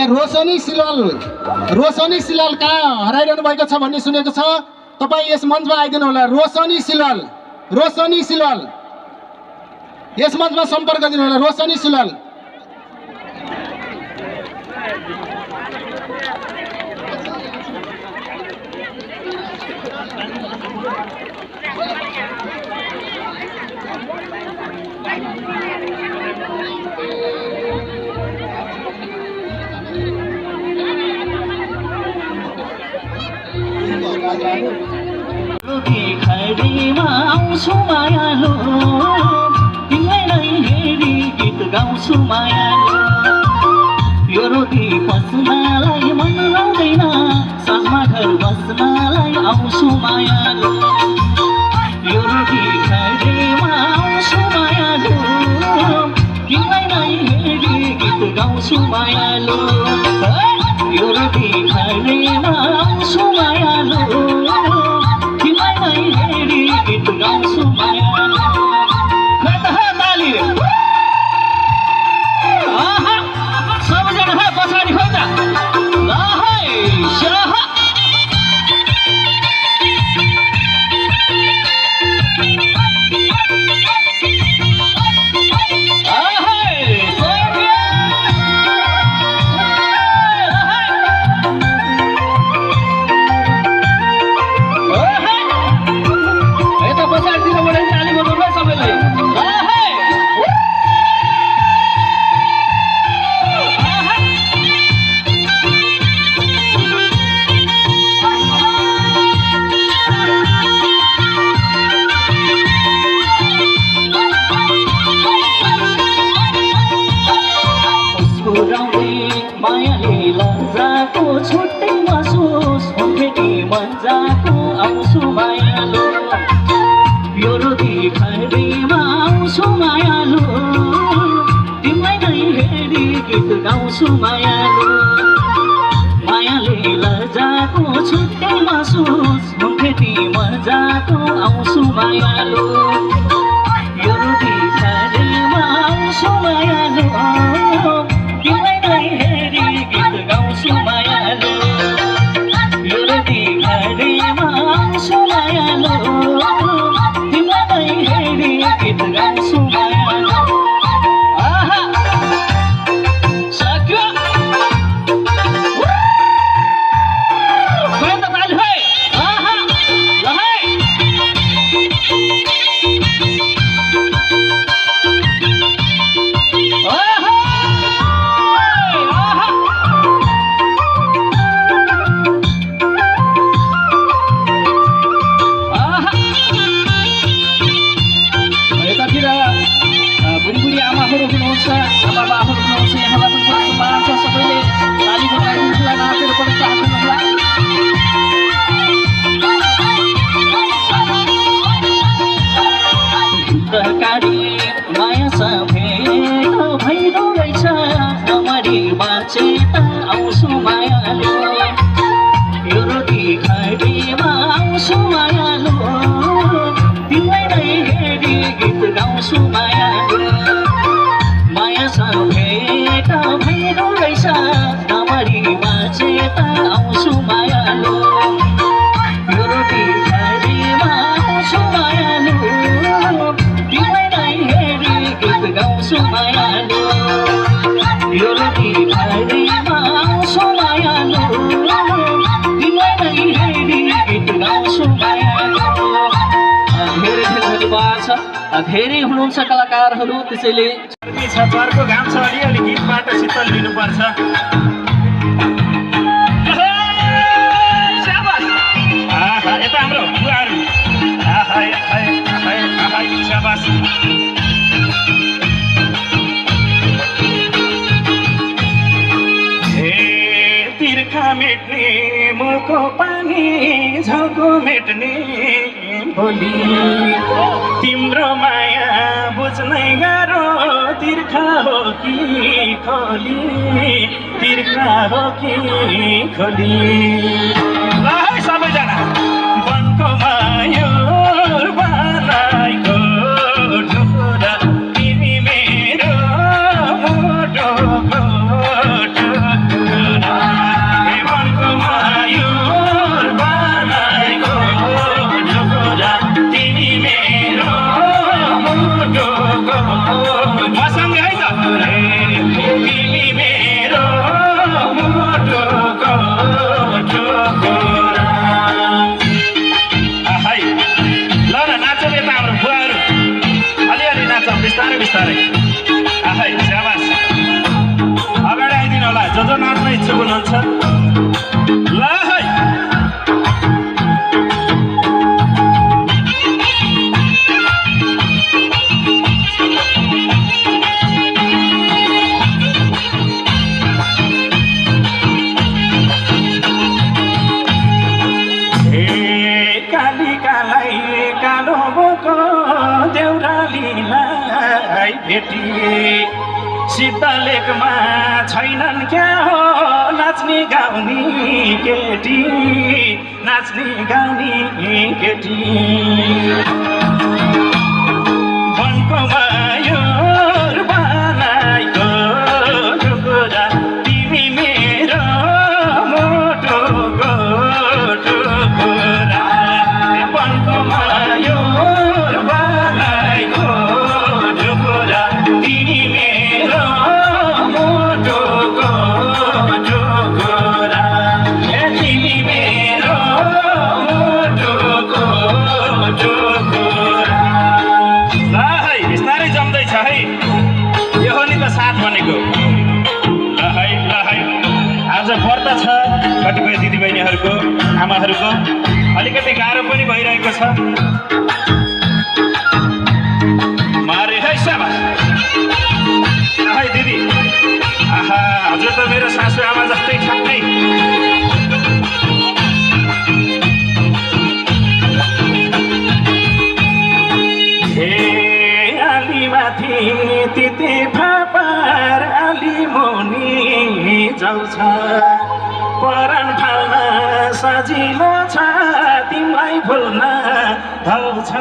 यहाँ रोशनी सिलल कहाँ हराइरहनु भएको छ भन्ने सुनेको छ। तपाईँ यस मञ्चमा आइदिनु होला। रोशनी सिलल यस मञ्चमा सम्पर्क दिनु होला। रोशनी सिलल खडीमा आउँछु मायालु तिमीलाई हेरी गीत गाउँछु मायालु यो रोटी पस्नलाई मन लाउँदैन साँझमा घर बस्नलाई आउँछु मायालु यो रोटी खडीमा आउँछु मायालु तिमीलाई हेरी गीत गाउँछु मायालु यो रोटी खडीमा आउँछु मायालु गीत गाउँछु मायालु ताली सबैजना पछाडि खोज्दा ल है शाह मायाले लजाको छुट्टै महसुस भेटी मजाको आउँछु मायालु यो रोटी खडीमा आउँछु मायालु तिमीलाई नै हेरी गीत गाउँछु मायालु मायाले लजाको छुट्टै महसुस भेटी मजाको आउँछु मायालु यो रोटी खडीमा आउँछु मायालु गीत गाउँछु मायालु यो रोटी खडीमा आउँछु मायालु तिमीलाई हेरी गीत गाउँछु मायालु आहा सक्यो खोइ त ताली है आहा ल है बुढी आमाहरू हुनुहुन्छ आमाबाहरू हुनुहुन्छ यहाँलाई पनि सम्मान छ सबैले ताली बजाइदिनुलाई नाचेर पनि चाहनुहुन्छ तरकारी माया भेट भइदो रहेछ नमरी बाँचे त आउँछु मायालु यो रोटी खडीमा आउँछु मायालु तिमीलाई हेरी गीत गाउँछु मायालु माया भेट भइदो रहेछ नमरी बाँचे त आउँछु मायालु यो रोटी खडीमा आउँछु मायालु तिमीलाई हेरी गीत गाउँछु मायालु यो रोटी खडीमा आउँछु मायालु तिमीलाई हेरी गीत गाउँछु मायालु धेरै धन्यवाद छ। धेरै हुनुहुन्छ कलाकारहरू त्यसैले छरको घाम छ अलिअलि गीतबाट शीतल लिनुपर्छ। यता हाम्रो बुवाहरू तिर्खा मेट्ने मुखको पानी झको मेट्ने भोलि तिम्रो माया बुझ्नै गाह्रो तिर्खा हो कि खोली तिर्खा हो कि खोली सबैजना वनको माया बनाएको ढोरा तिमी मेरो मोटो बिस्तारै बिस्तारै आहा स्याबास अगाडि आइदिनु होला जो नाच्न इच्छुक हुनुहुन्छ ल है भेटी शीतलेकमा छैनन् क्या हो नाच्ने गाउने केटी नाच्ने गाउने केटी वनको मयूर बनाएको टुकुरा तिमी मेरो मोटोको टुकुरा वनको मयूर बनाएको तिमी मेरो मोटोको टुकुरा तिमी मेरो मोटोको टुकुरा ल है बिस्तारै जम्दैछ है यो हो नि त साथ भनेको ल है आज व्रत छ कतिपय दिदीबहिनीहरूको आमाहरूको अलिकति गाह्रो पनि भइरहेको छ मारे है साबास है दिदी आहा हजुर त मेरो सासु आमा जस्तै ठ्याक्कै हे आलीमाथि तिते फापर आली मुनि जाउँछ परान फाल्न सजिलो छ तिमीलाई भुल्न धाउँछ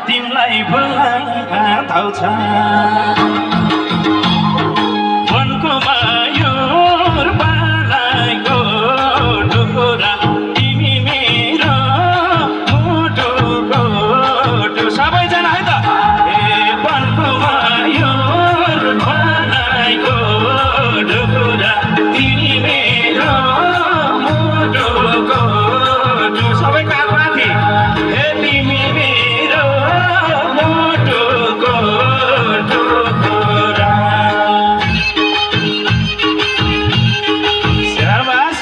तिमीलाई भुल्न धाउँछ वनको मयूर बनाएको टुकुरा तिमी मेरो मुटुको सबैजना है त ए वनको मयूर बनाएको टुकुरा तिमी मेरो मुटुको सबै काखमाथि हे तिमी मेरो मुटुको टुकुरा स्याबास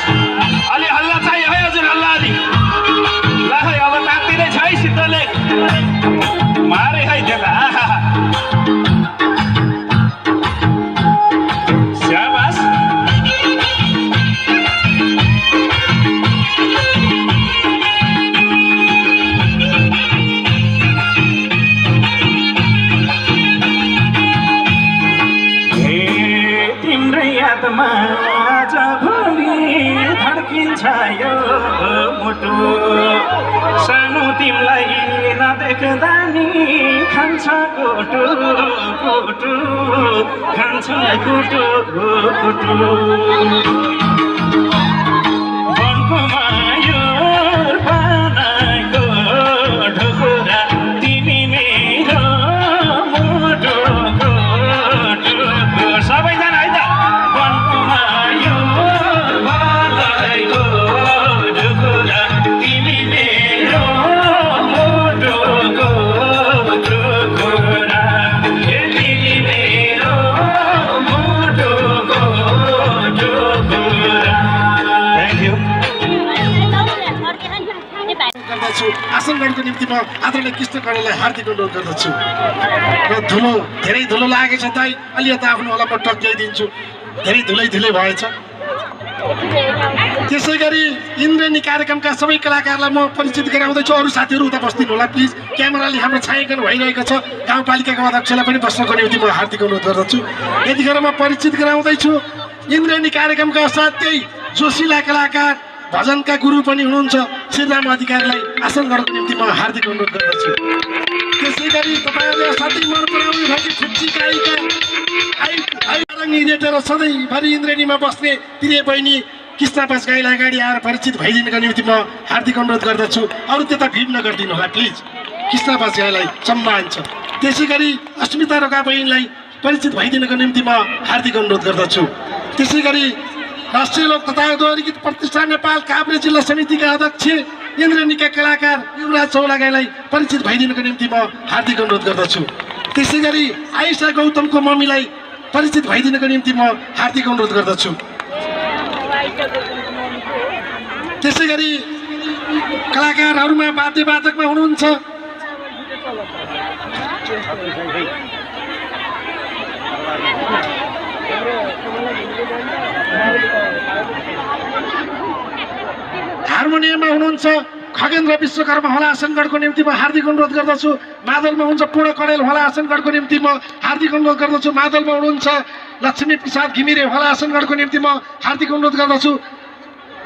अलि हल्ला चाहियो है हजुर हल्ला अलि ल है अब तात्तिँदै छ है शीतलले मारे है त्यता आहा स्याबास तिम्रै यादमा जभोलि धड्किन्छ यो मुटु सानो तिमीलाई नदेख्दा नि खान्छ कुटु कुटु खान्छ कुटु कुटु वनको मयूर बनाएको ढुकुरा तिमी मेरो मुटुको टुकुरा सबैजना है त वनको मयूर बनाएको ढुकुरा तिमी मेरो मुटुको टुकुरा तिमी मेरो मुटुको टुकुरा थ्याङ्क यू गर्दछु आसनगढको निम्ति म आदरणीय कृष्ण कणेललाई हार्दिक अनुरोध गर्दछु र धेरै धुलो लागेको छ दाइ अलि यता आफ्नो होला म टक्क्याइदिन्छु धेरै धुलै भएछ त्यसै गरी इन्द्रेणी कार्यक्रमका सबै कलाकारलाई म परिचित गराउँदैछु अरू साथीहरू उता बस्दिनु होला प्लिज क्यामेराले हाम्रो छायाङ्कन भइरहेको छ गाउँपालिकाको अध्यक्षलाई पनि बस्नको निम्ति म हार्दिक अनुरोध गर्दछु यतिखेर म परिचित गराउँदैछु इन्द्रेणी कार्यक्रमका असाध्यै जोसिला कलाकार भजनका गुरु पनि हुनुहुन्छ श्रीराम अधिकारीलाई आसन गर्नको निम्ति म हार्दिक अनुरोध गर्दछु त्यसै गरी तपाईँहरूले असाध्यै मन पराउनु भएको छुच्ची गायिका रेटर सधैँभरि इन्द्रेणीमा बस्ने प्रिय बहिनी कृष्ण पासगाईलाई अगाडि आएर परिचित भइदिनुको निम्ति म हार्दिक अनुरोध गर्दछु अरू त्यता भिड नगरिदिनु होला प्लिज कृष्ण पासगाईलाई सम्मान छ त्यसै गरी अस्मिता रोका बहिनीलाई परिचित भइदिनुको निम्ति म हार्दिक अनुरोध गर्दछु त्यसै गरी राष्ट्रिय लोक तथा दोहोरी गीत प्रतिष्ठान नेपाल काभ्रे जिल्ला समितिका अध्यक्ष इन्द्रेणीका कलाकार युवराज चौलागाईलाई परिचित भइदिनुको निम्ति म हार्दिक अनुरोध गर्दछु त्यसै गरी आइसा गौतमको मम्मीलाई परिचित भइदिनको निम्ति म हार्दिक अनुरोध गर्दछु। त्यसै गरी कलाकारहरूमा वाद्यवादकमा हुनुहुन्छ हार्मोनियममा हुनुहुन्छ खगेन्द्र विश्वकर्मा होला आसनगढको निम्ति म हार्दिक अनुरोध गर्दछु। मादलमा हुनुहुन्छ पूर्ण कडेल होला आसनगढको निम्ति म हार्दिक अनुरोध गर्दछु। मादलमा हुनुहुन्छ लक्ष्मी प्रसाद घिमिरे होला आसनगढको निम्ति म हार्दिक अनुरोध गर्दछु।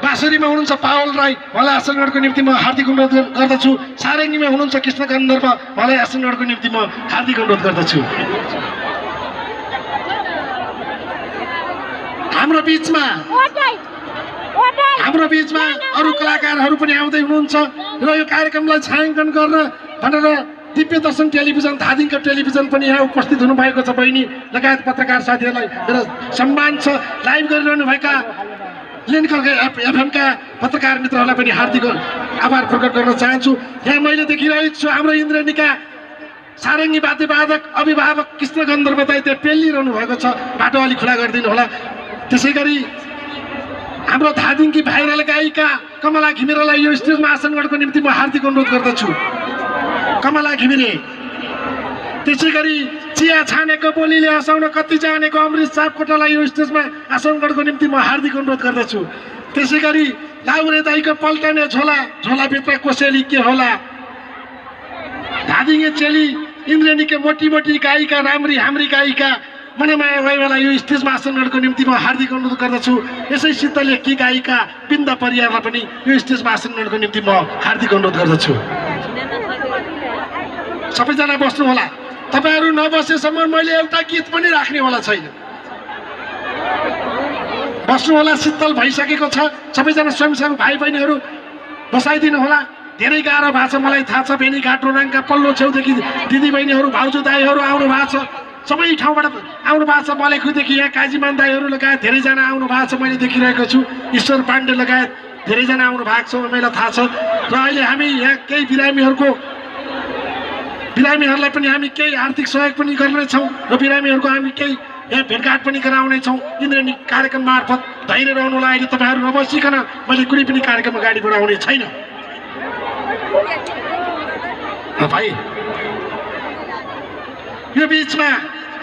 बाँसुरीमा हुनुहुन्छ पावल राई होला आसनगढको निम्ति म हार्दिक अनुरोध गर्दछु। सारङ्गीमा हुनुहुन्छ कृष्ण गन्धर्व होला आसनगढको निम्ति म हार्दिक अनुरोध गर्दछु। हाम्रो बिचमा अरू कलाकारहरू पनि आउँदै हुनुहुन्छ र यो कार्यक्रमलाई छायाङ्कन गर्न भनेर दिव्य दर्शन टेलिभिजन धादिङको टेलिभिजन पनि यहाँ उपस्थित हुनुभएको छ। बहिनी लगायत पत्रकार साथीहरूलाई मेरो सम्मान छ। लाइभ गरिरहनुभएका लिनकल एफएमका पत्रकार मित्रहरूलाई पनि हार्दिक आभार प्रकट गर्न चाहन्छु। यहाँ मैले देखिरहेको छु हाम्रो इन्द्रेणीका सारङ्गी वाद्यवादक अभिभावक कृष्ण गन्धर्व दाइ त्यहाँ पेलिरहनु भएको छ। बाटो अलिक खुला गरिदिनु होला। त्यसै गरी हाम्रो धादिङकी भाइरल गायिका कमला घिमिरेलाई यो स्टेजमा आसन गर्नको निम्ति म हार्दिक अनुरोध गर्दछु। कमला घिमिरे। त्यसै गरी चिया छानेको बोलीले हँसाउन कति जानेको अमृत सापकोटालाई यो स्टेजमा आसन गर्नको निम्ति म हार्दिक अनुरोध गर्दछु। त्यसै गरी लाउरे दाईको पल्टने झोलाभित्र कोसेली के होला, धादिङे चेली इन्द्रेणीको मोटी मोटी गायिका राम्री हाम्री गायिका मनमाया वाइवालाई यो स्टेजमा आसन गर्नको निम्ति म हार्दिक अनुरोध गर्दछु। यसै सिद्धले कि गायिका बिन्दा परियारलाई पनि यो स्टेजमा आसन गर्नको निम्ति म हार्दिक अनुरोध गर्दछु। सबैजना बस्नु होला। तपाईहरू नबसेसम्म मैले एउटा गीत पनि राख्ने होला छैन। बस्नु होला। शीतल भइसकेको छ। सबैजना स्वयंसेवक भाइ बहिनीहरू बसाइदिनु होला। धेरै गाह्रो भएको छ मलाई थाहा छ। बेनीघाट रोराङका पल्लो छेउदेखि दिदी बहिनीहरू भाउजू दाईहरू आउनु भएको छ। सबै ठाउँबाट आउनु भएको छ। मलेखुदेखि यहाँ काजीमान दाईहरू लगायत धेरैजना आउनु भएको छ। मैले देखिरहेको छु। ईश्वर पाण्डे लगायत धेरैजना आउनु भएको छ मलाई थाहा छ। र अहिले हामी यहाँ केही बिरामीहरूलाई पनि हामी केही आर्थिक सहयोग पनि गर्नेछौँ र बिरामीहरूको हामी केही यहाँ भेटघाट पनि गराउनेछौँ। इन्द्रेणी कार्यक्रम मार्फत धैर्य रहनुलाई अहिले तपाईँहरू नबसिकन मैले कुनै पनि कार्यक्रम अगाडि बढाउने छैन। भाइ यो बिचमा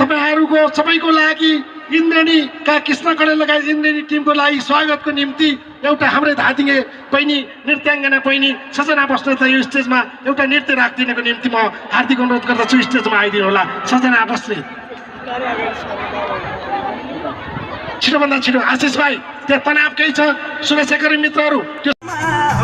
तपाईँहरूको सबैको लागि इन्द्रेणीका कृष्ण कडेल लगायत इन्द्रेणी टिमको लागि स्वागतको निम्ति एउटा हाम्रै धादिङे बहिनी नृत्याङ्गना बहिनी सजना बस्नेत यो स्टेजमा एउटा नृत्य राखिदिनको निम्ति म हार्दिक अनुरोध गर्दछु। स्टेजमा आइदिनु होला सजना बस्नेत। छिटोभन्दा छिटो आशिष भाइ त्यहाँ तनाव केही छ। सुरेशेखरी मित्रहरू त्यो छोरी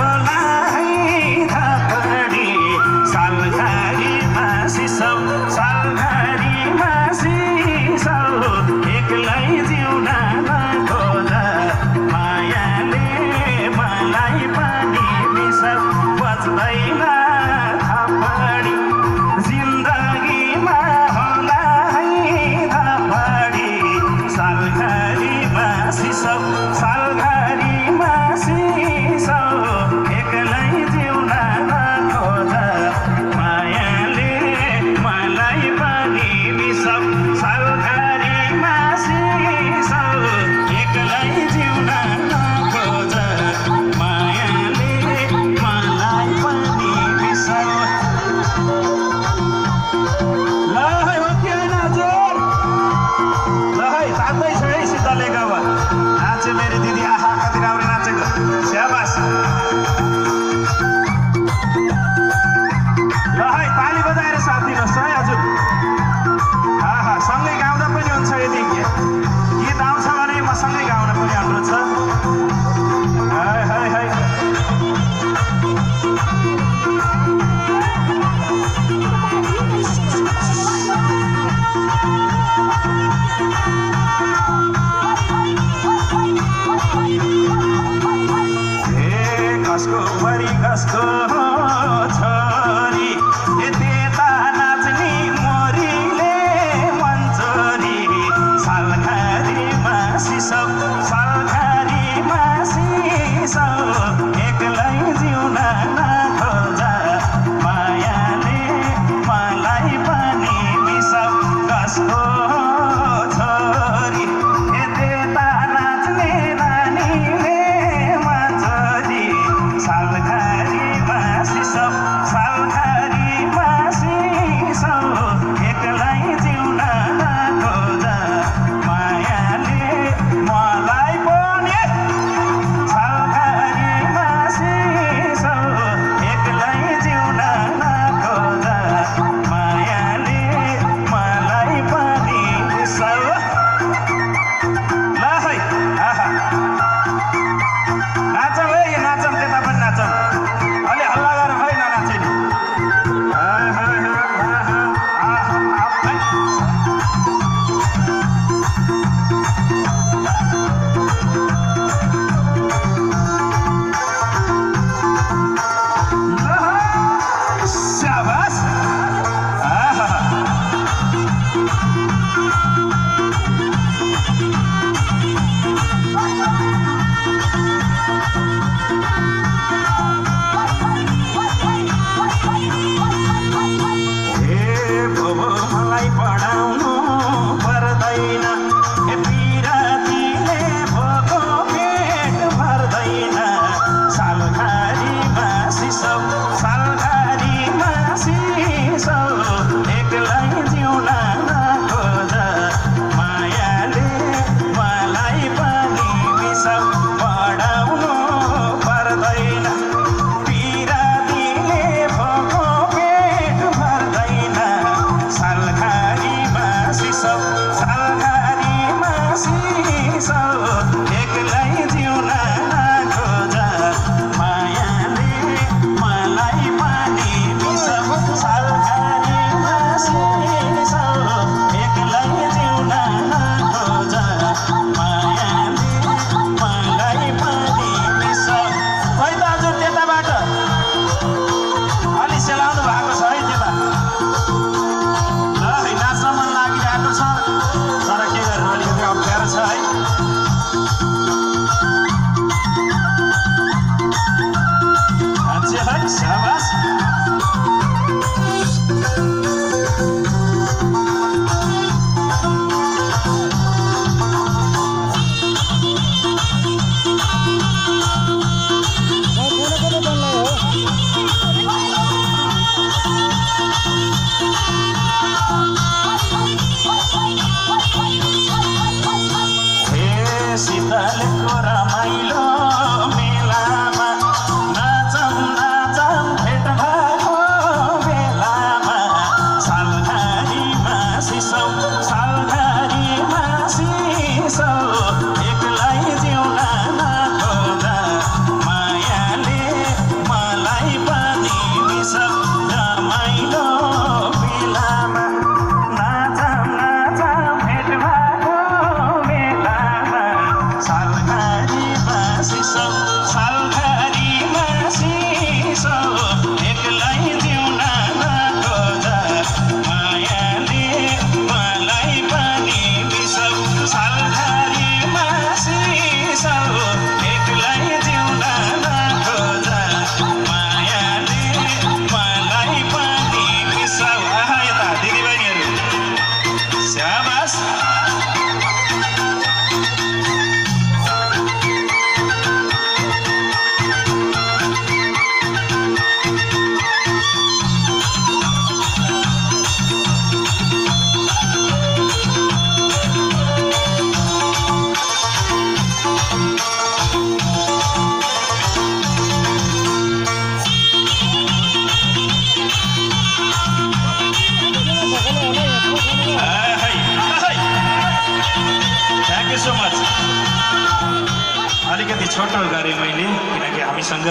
पहल गरेँ मैले, किनकि हामीसँग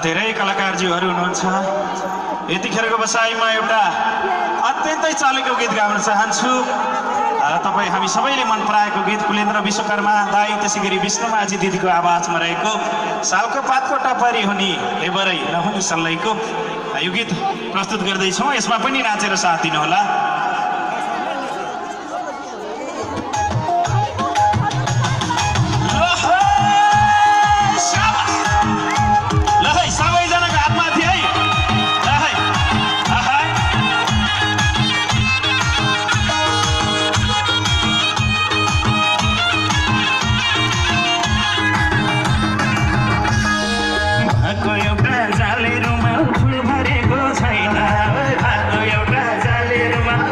धेरै कलाकारज्यूहरू हुनुहुन्छ। यतिखेरको बसाइमा एउटा अत्यन्तै चलेको गीत गाउन चाहन्छु। तपाईँ हामी सबैले मन पराएको गीत कुलेन्द्र विश्वकर्मा दाई, त्यसै गरी विष्णुमाझी दिदीको आवाजमा रहेको सालको पातको टपरी हुने हेबरै नहुने सल्लैको यो गीत प्रस्तुत गर्दैछौँ। यसमा पनि नाचेर साथ दिनुहोला। एउटा जाले रुमाल फुल भरेको छैन, एउटा जाले रुमाल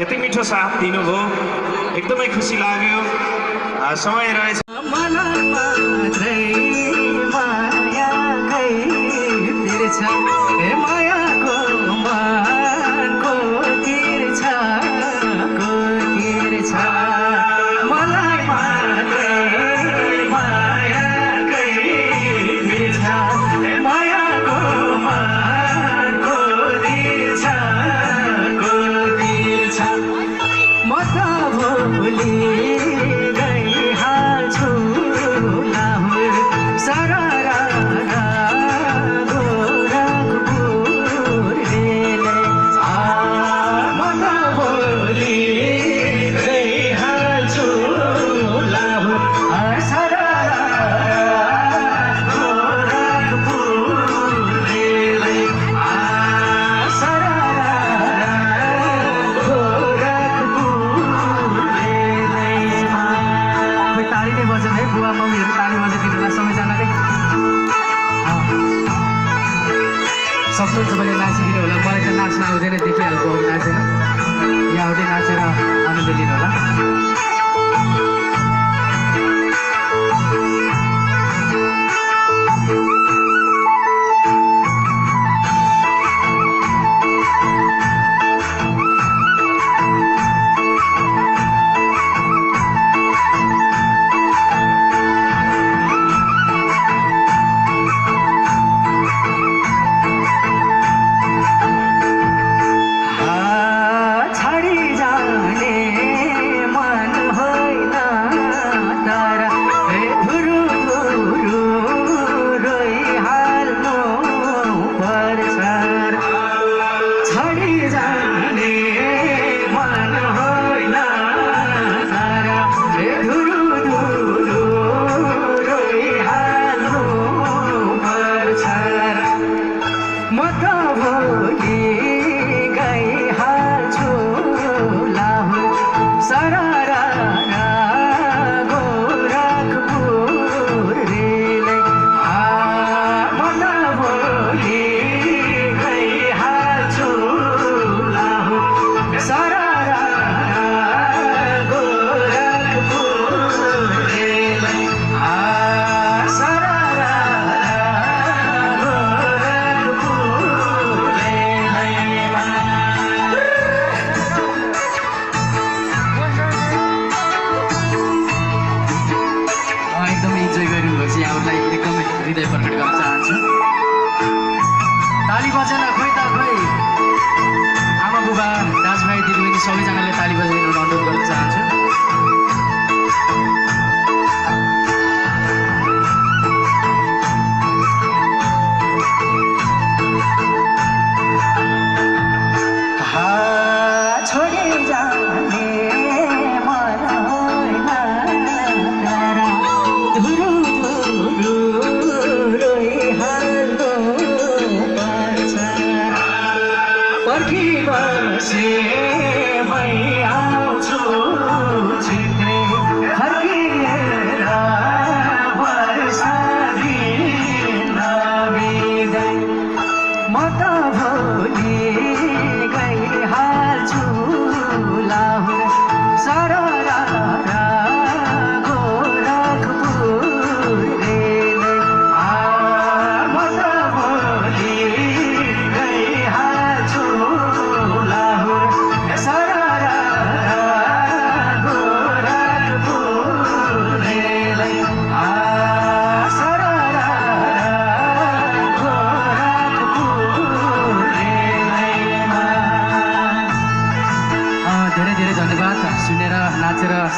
यति मिठो साथ दिनुभयो, एकदमै खुसी लाग्यो। समय रहेछ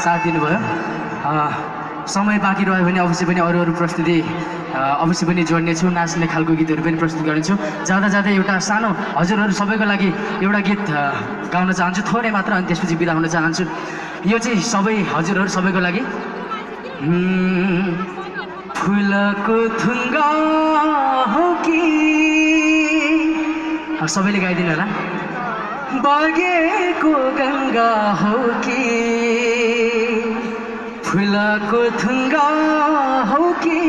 साथ दिनुभयो। समय बाँकी रह्यो भने अवश्य पनि अरू प्रस्तुति अवश्य पनि जोड्नेछु, नाच्ने खालको गीतहरू पनि प्रस्तुत गर्नेछु। जाँदा जाँदै एउटा सानो हजुरहरू सबैको लागि एउटा गीत गाउन चाहन्छु, थोरै मात्र, अनि त्यसपछि बिदा हुन चाहन्छु। यो चाहिँ सबै हजुरहरू सबैको लागि। फुलको थुङ्गा हो कि, सबैले गाइदिनु होला। बगेको गङ्गा हो कि, फुलको थुङ्गा हो कि,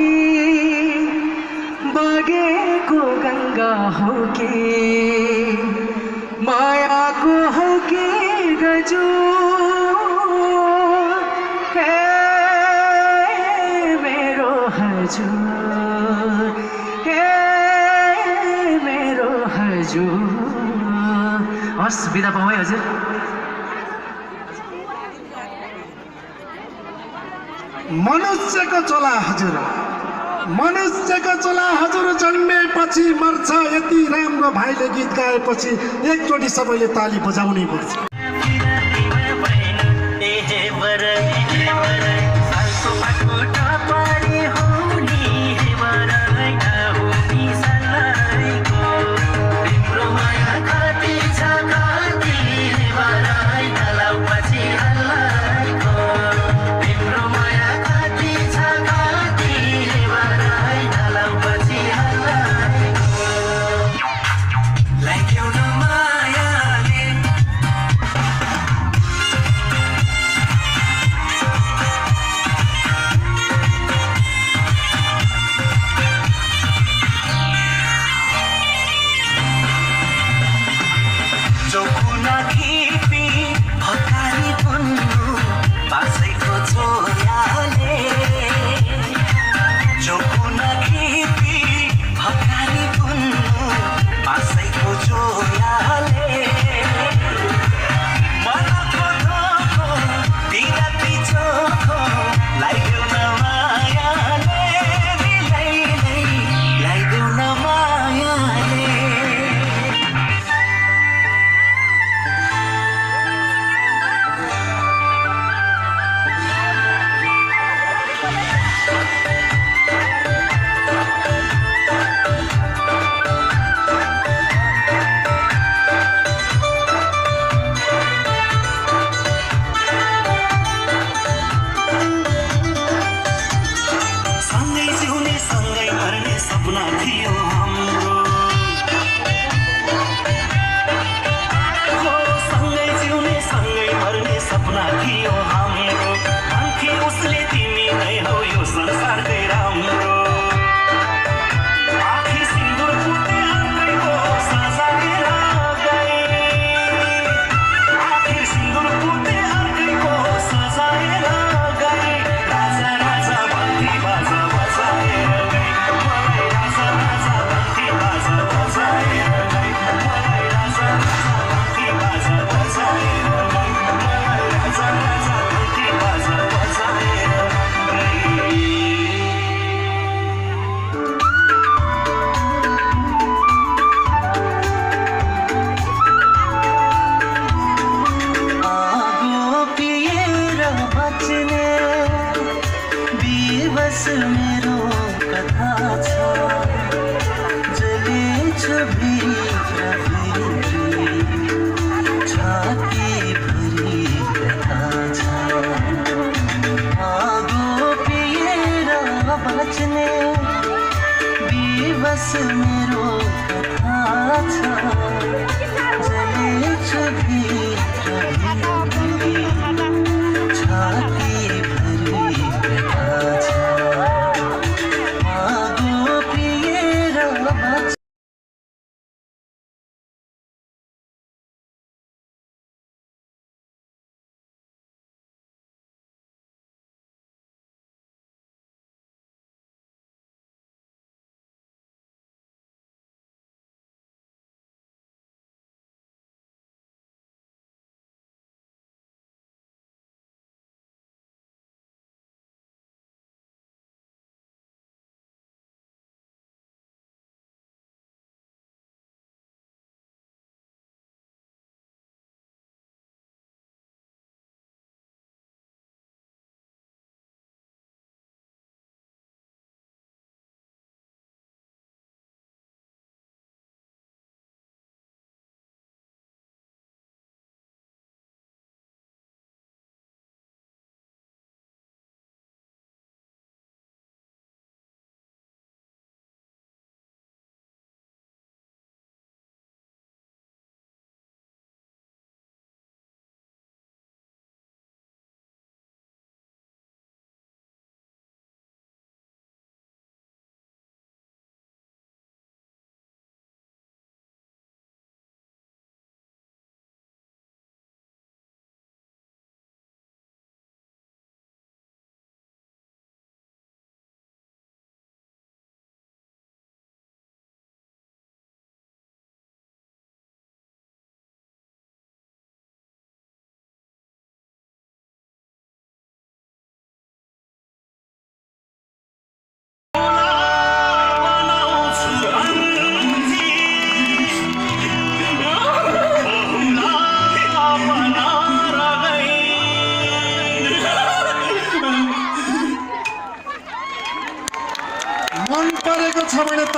बगेको गङ्गा हो कि, मायाको हो कि हजुर हे मेरो हजुर हे मेरो हजुर हस् बिदा पाउँ है हजुर मनुष्यको चोला हजुर मनुष्यको चोला हजुर जन्मेपछि मर्छ यति राम्रो भाइले गीत गाएपछि एकचोटि सबैले ताली बजाउनै पर्छ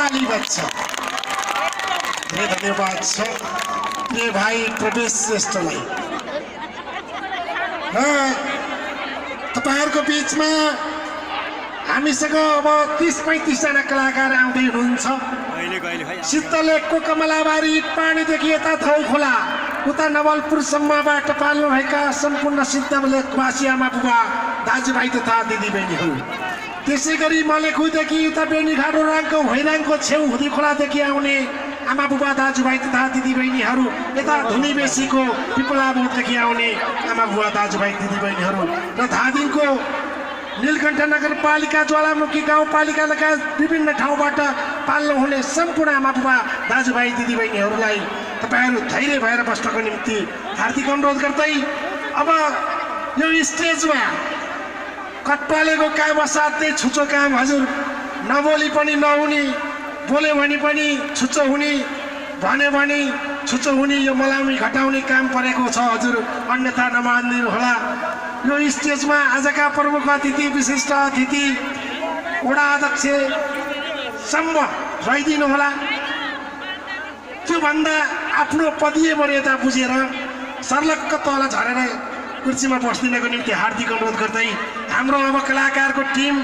ताली बज्छ। धेरै धन्यवाद छ प्रिय भाइ प्रवेश श्रेष्ठलाई। र तपाईँहरूको बिचमा हामीसँग अब 30-35 जना कलाकार आउँदै हुनुहुन्छ। सिद्धलेखको कमलाबारी पानीदेखि यता धौ खोला उता नवलपुरसम्मबाट पाल्नुभएका सम्पूर्ण सिद्धलेखवासी आमा बुबा दाजुभाइ तथा दिदीबहिनीहरू, त्यसै गरी मलेखुदेखि उता बेनीघाट ओराङको होइराङको छेउ हुदी खोलादेखि आउने आमा बुबा दाजुभाइ तथा दिदीबहिनीहरू, यता धुनीबेसीको पिपलाबोटदेखि आउने आमा बुबा दाजुभाइ दिदीबहिनीहरू र धादिङको नीलकण्ठ नगरपालिका ज्वालामुखी गाउँपालिका लगायत विभिन्न ठाउँबाट पाल्नु हुने सम्पूर्ण आमा बुबा दाजुभाइ दिदीबहिनीहरूलाई तपाईँहरू धैर्य भएर बस्नको निम्ति हार्दिक अनुरोध गर्दै अब यो स्टेजमा कट्पालेको काम असाध्यै छुचो काम हजुर, नबोली पनि नहुने, बोल्यो भने पनि छुचो हुने, भन्यो भने छुचो हुने, यो मलामी घटाउने काम परेको छ हजुर, अन्यथा नमानिदिनु होला। यो स्टेजमा आजका प्रमुख अतिथि, विशिष्ट अतिथि, वडा अध्यक्षसम्म रहिदिनु होला। त्योभन्दा आफ्नो पदीय मर्यादा बुझेर सर्लक्क तल झरेर कुर्सीमा बस्दिनको निम्ति हार्दिक अनुरोध गर्दै हाम्रो अब कलाकारको टिम,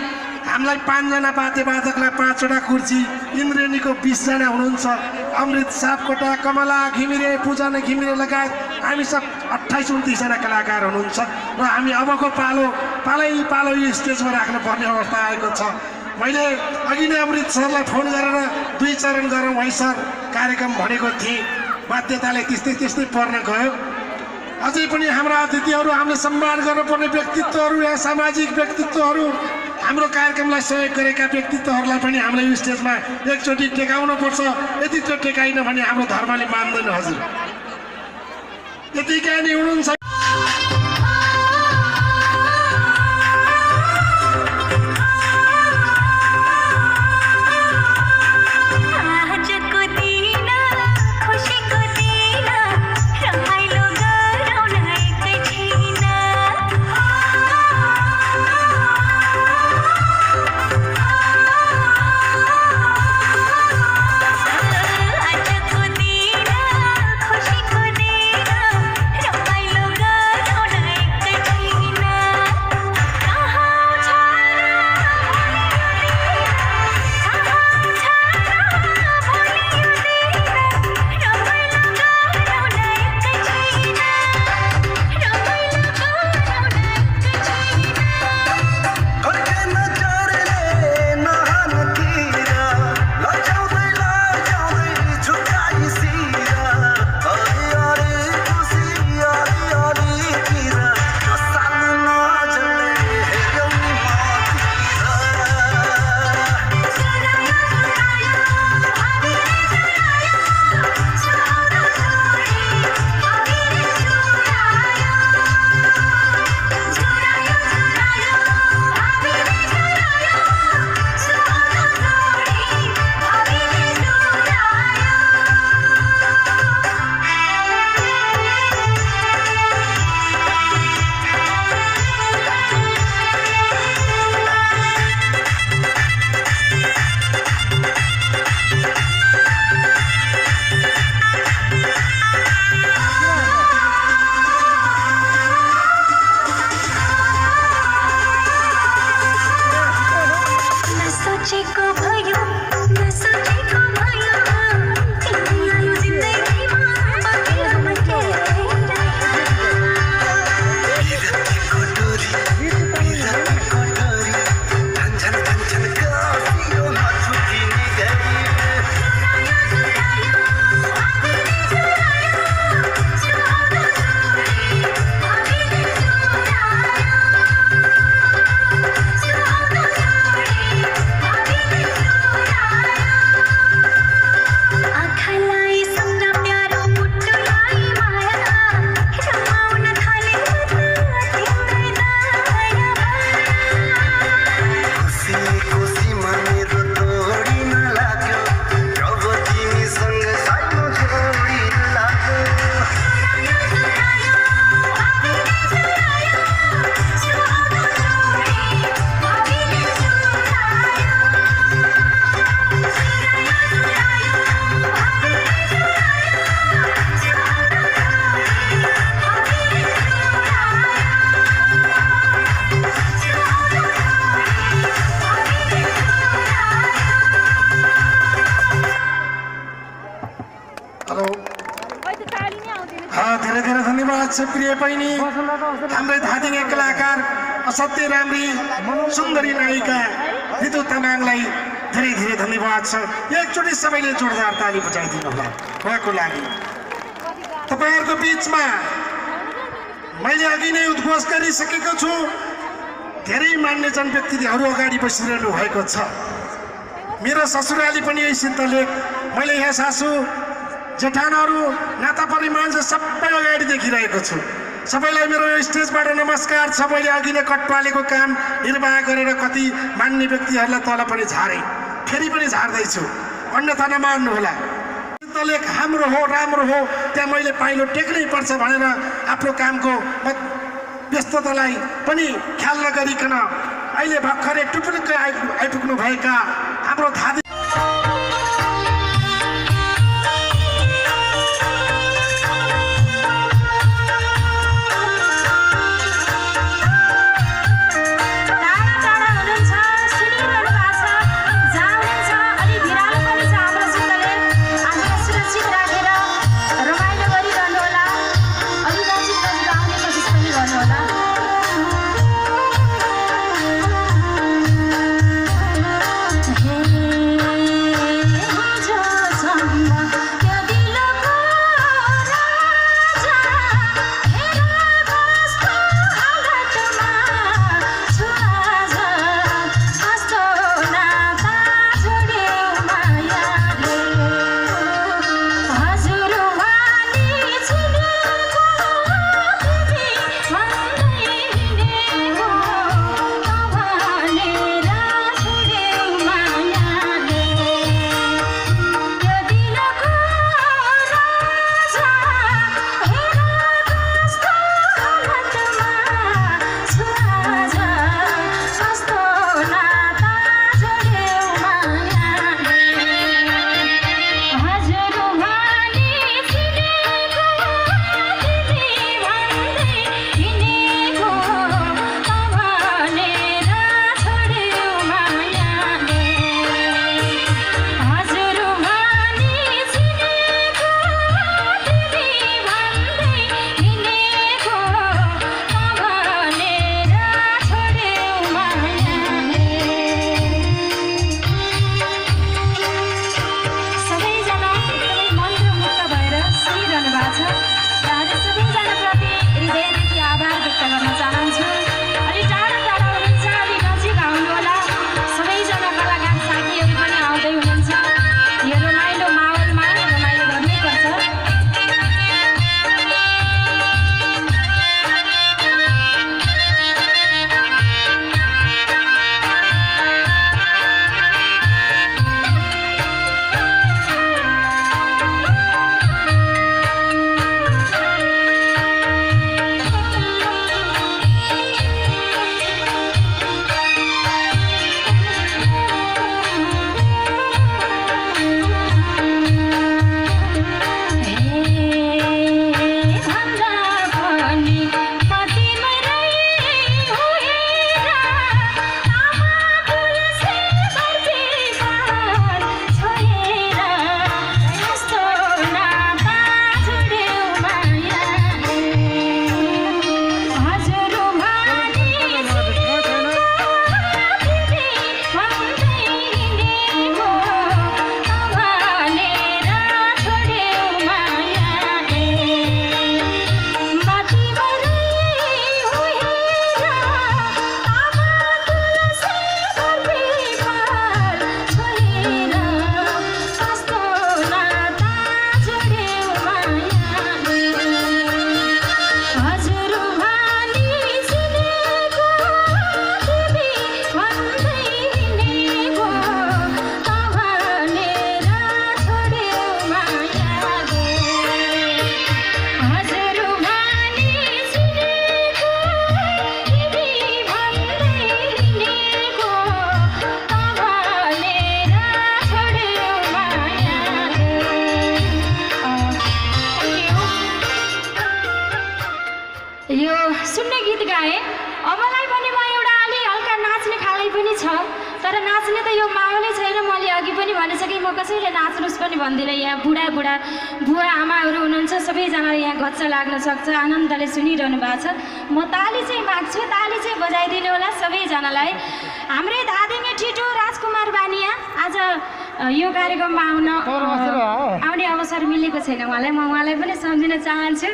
हामीलाई 5 जना वाद्यवादकलाई 5 वटा कुर्सी, इन्द्रेणीको 20 जना हुनुहुन्छ, अमृत सापकोटा, कमला घिमिरे, पूजन घिमिरे लगायत हामी सब 28-29 जना कलाकार हुनुहुन्छ र हामी अबको पालो यो स्टेजमा राख्नुपर्ने अवस्था आएको छ। मैले अघि नै अमृत सरलाई फोन गरेर 2 चरण गरौँ है सर कार्यक्रम भनेको थिएँ, बाध्यताले त्यस्तै पर्न गयो। अझै पनि हाम्रा अतिथिहरू, हामीले सम्मान गर्नुपर्ने व्यक्तित्वहरू या सामाजिक व्यक्तित्वहरू, हाम्रो कार्यक्रमलाई सहयोग गरेका व्यक्तित्वहरूलाई पनि हामीले यो स्टेजमा एकचोटि टेकाउनुपर्छ। यति त्यो टेकाइन भने हाम्रो धर्मले मान्दैन हजुर। यतिका नै हुनुहुन्छ। आजको दिन खुसीको दिन प्रिय बहिनी हाम्रै धादिङे कलाकार असाध्यै राम्री सुन्दरी नायिका रितु तामाङलाई धेरै धेरै धन्यवाद छ। एकचोटि सबैले जोरदार ताली बजाइदिनु होला उहाँको लागि। तपाईँहरूको बिचमा मैले अघि नै उद्घोष गरिसकेको छु, धेरै मान्यजन व्यक्तिहरू अगाडि बसिरहनु भएको छ। मेरो ससुराली पनि यही सिद्धलेख, मैले यहाँ सासू जेठानहरू नाता परिमाण सबै अगाडि देखिरहेको छु। सबैलाई मेरो यो स्टेजबाट नमस्कार छ। मैले अघि नै कटपालेको काम निर्वाह गरेर कति मान्य व्यक्तिहरूलाई तल पनि झारेँ, फेरि पनि झार्दैछु, अन्यथा नमान्नुहोला। सिद्धलेख हाम्रो हो, राम्रो हो, त्यहाँ मैले पाइलो टेक्नै पर्छ भनेर आफ्नो कामको व्यस्ततालाई पनि ख्याल नगरिकन अहिले भर्खरै टुप्लुक्कै आइपुग्नु भएका हाम्रो धादी Hey सुन्ने गीत गाएँ। मलाई पनि म एउटा अलि हल्का नाच्ने खाले पनि छ, तर नाच्ने त यो माहौलै छैन। मैले अघि पनि भनिसकेँ, म कसैले नाच्नुहोस् पनि भन्दिनँ। यहाँ बुढा बुवा आमाहरू हुनुहुन्छ, सबैजनाले यहाँ गच्चा लाग्न सक्छ, आनन्दले सुनिरहनु भएको छ। म ताली चाहिँ माग्छु, ताली चाहिँ बजाइदिनु होला सबैजनालाई। हाम्रै धादिङे ठिटो राजकुमार बानिया आज यो कार्यक्रममा आउने अवसर मिलेको छैन उहाँलाई, म उहाँलाई पनि सम्झिन चाहन्छु।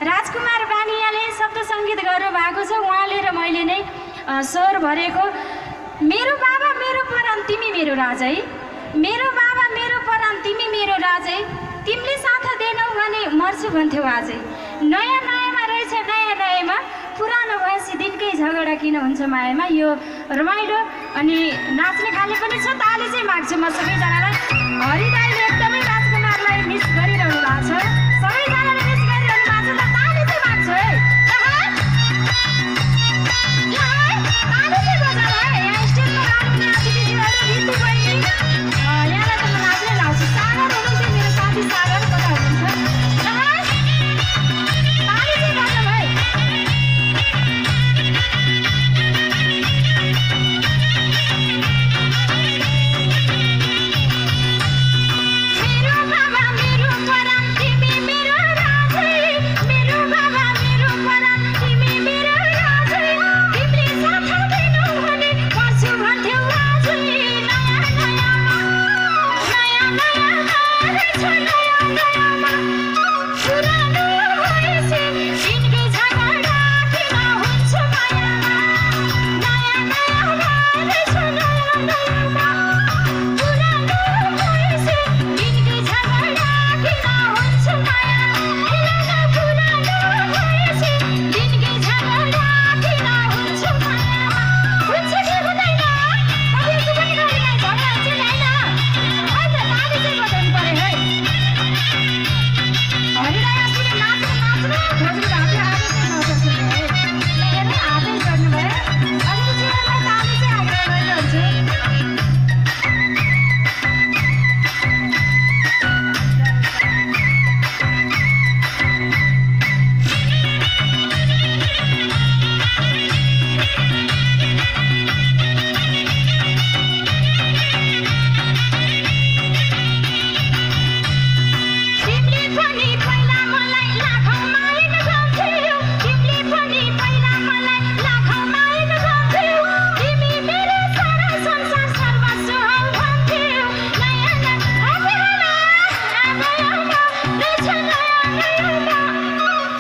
राजकुमार बानियाले शब्द सङ्गीत गर्नुभएको छ, उहाँले र मैले नै स्वर भरेको। मेरो बाबा मेरो परान तिमी मेरो राजै, मेरो बाबा मेरो परान तिमी मेरो राजै, तिमीले साथ दिएनौ भने मर्छु भन्थ्यौ आजै। नयाँ नयाँमा रहेछ नयाँ नयाँमा, पुरानो भएपछि दिनकै झगडा किन हुन्छ मायामा। यो रमाइलो अनि नाच्ने खाले पनि छ। ताली चाहिँ माग्छु म सबैजनालाई। हरिदाईले एकदमै राजकुमारलाई मिस गरिरहनु भएको छ, सबैजनाले मिस गरिरहनु भएको छ। ताली चाहिँ माग्छु है, ताली चाहिँ बजाऊ है। यहाँ स्टेजमा आउनुहुने अतिथिहरू ऋतु बहिनी, यहाँलाई त म नाच्नै लाउँछु। सागर हुनुहुन्थ्यो, मेरो साथी सागर कता हुनुहुन्छ? ताली चाहिँ बजाऊ है। मेरो बाबा मेरो परान तिमी मेरो राजै, मेरो बाबा मेरो परान तिमी मेरो राजै, तिमीले साथ दिनौ भने मर्छु भन्थ्यौ आजै। नयाँ नयाँमा रहेछ नयाँ नयाँमा, पुरानो भएपछि दिनकै झगडा किन हुन्छ मायामा। नयाँ नयाँमा रहेछ नयाँ नयाँमा, पुरानो भएपछि दिनकै झगडा किन हुन्छ मायामा। पुरानो भएपछि दिनकै झगडा किन हुन्छ मायामा। हुन्छ कि हुँदैन? तपाईँको पनि कहिलेकाहीँ झगडा हुन्छ नि होइन? अन्त ताली चाहिँ बजाउनु पऱ्यो है। हरिदाई अस्तिले नाच्नु खोज्नु भएको थियो, आज चाहिँ नबस्नु है। हेर्नु हातै जोड्नु भयो। अलिकति जीवनमा ताली चाहिँ आग्रह गरिरहन्छु। तिमीले पनि पहिला मलाई लाखौँ माया गर्थ्यौ, तिमीले पनि पहिला मलाई लाखौँ माया गर्थ्यौ, तिमी मेरो सारा संसार सर्वस्व हौ भन्थ्यौ। नयाँ नयाँमा रहेछ नयाँ नयाँमा,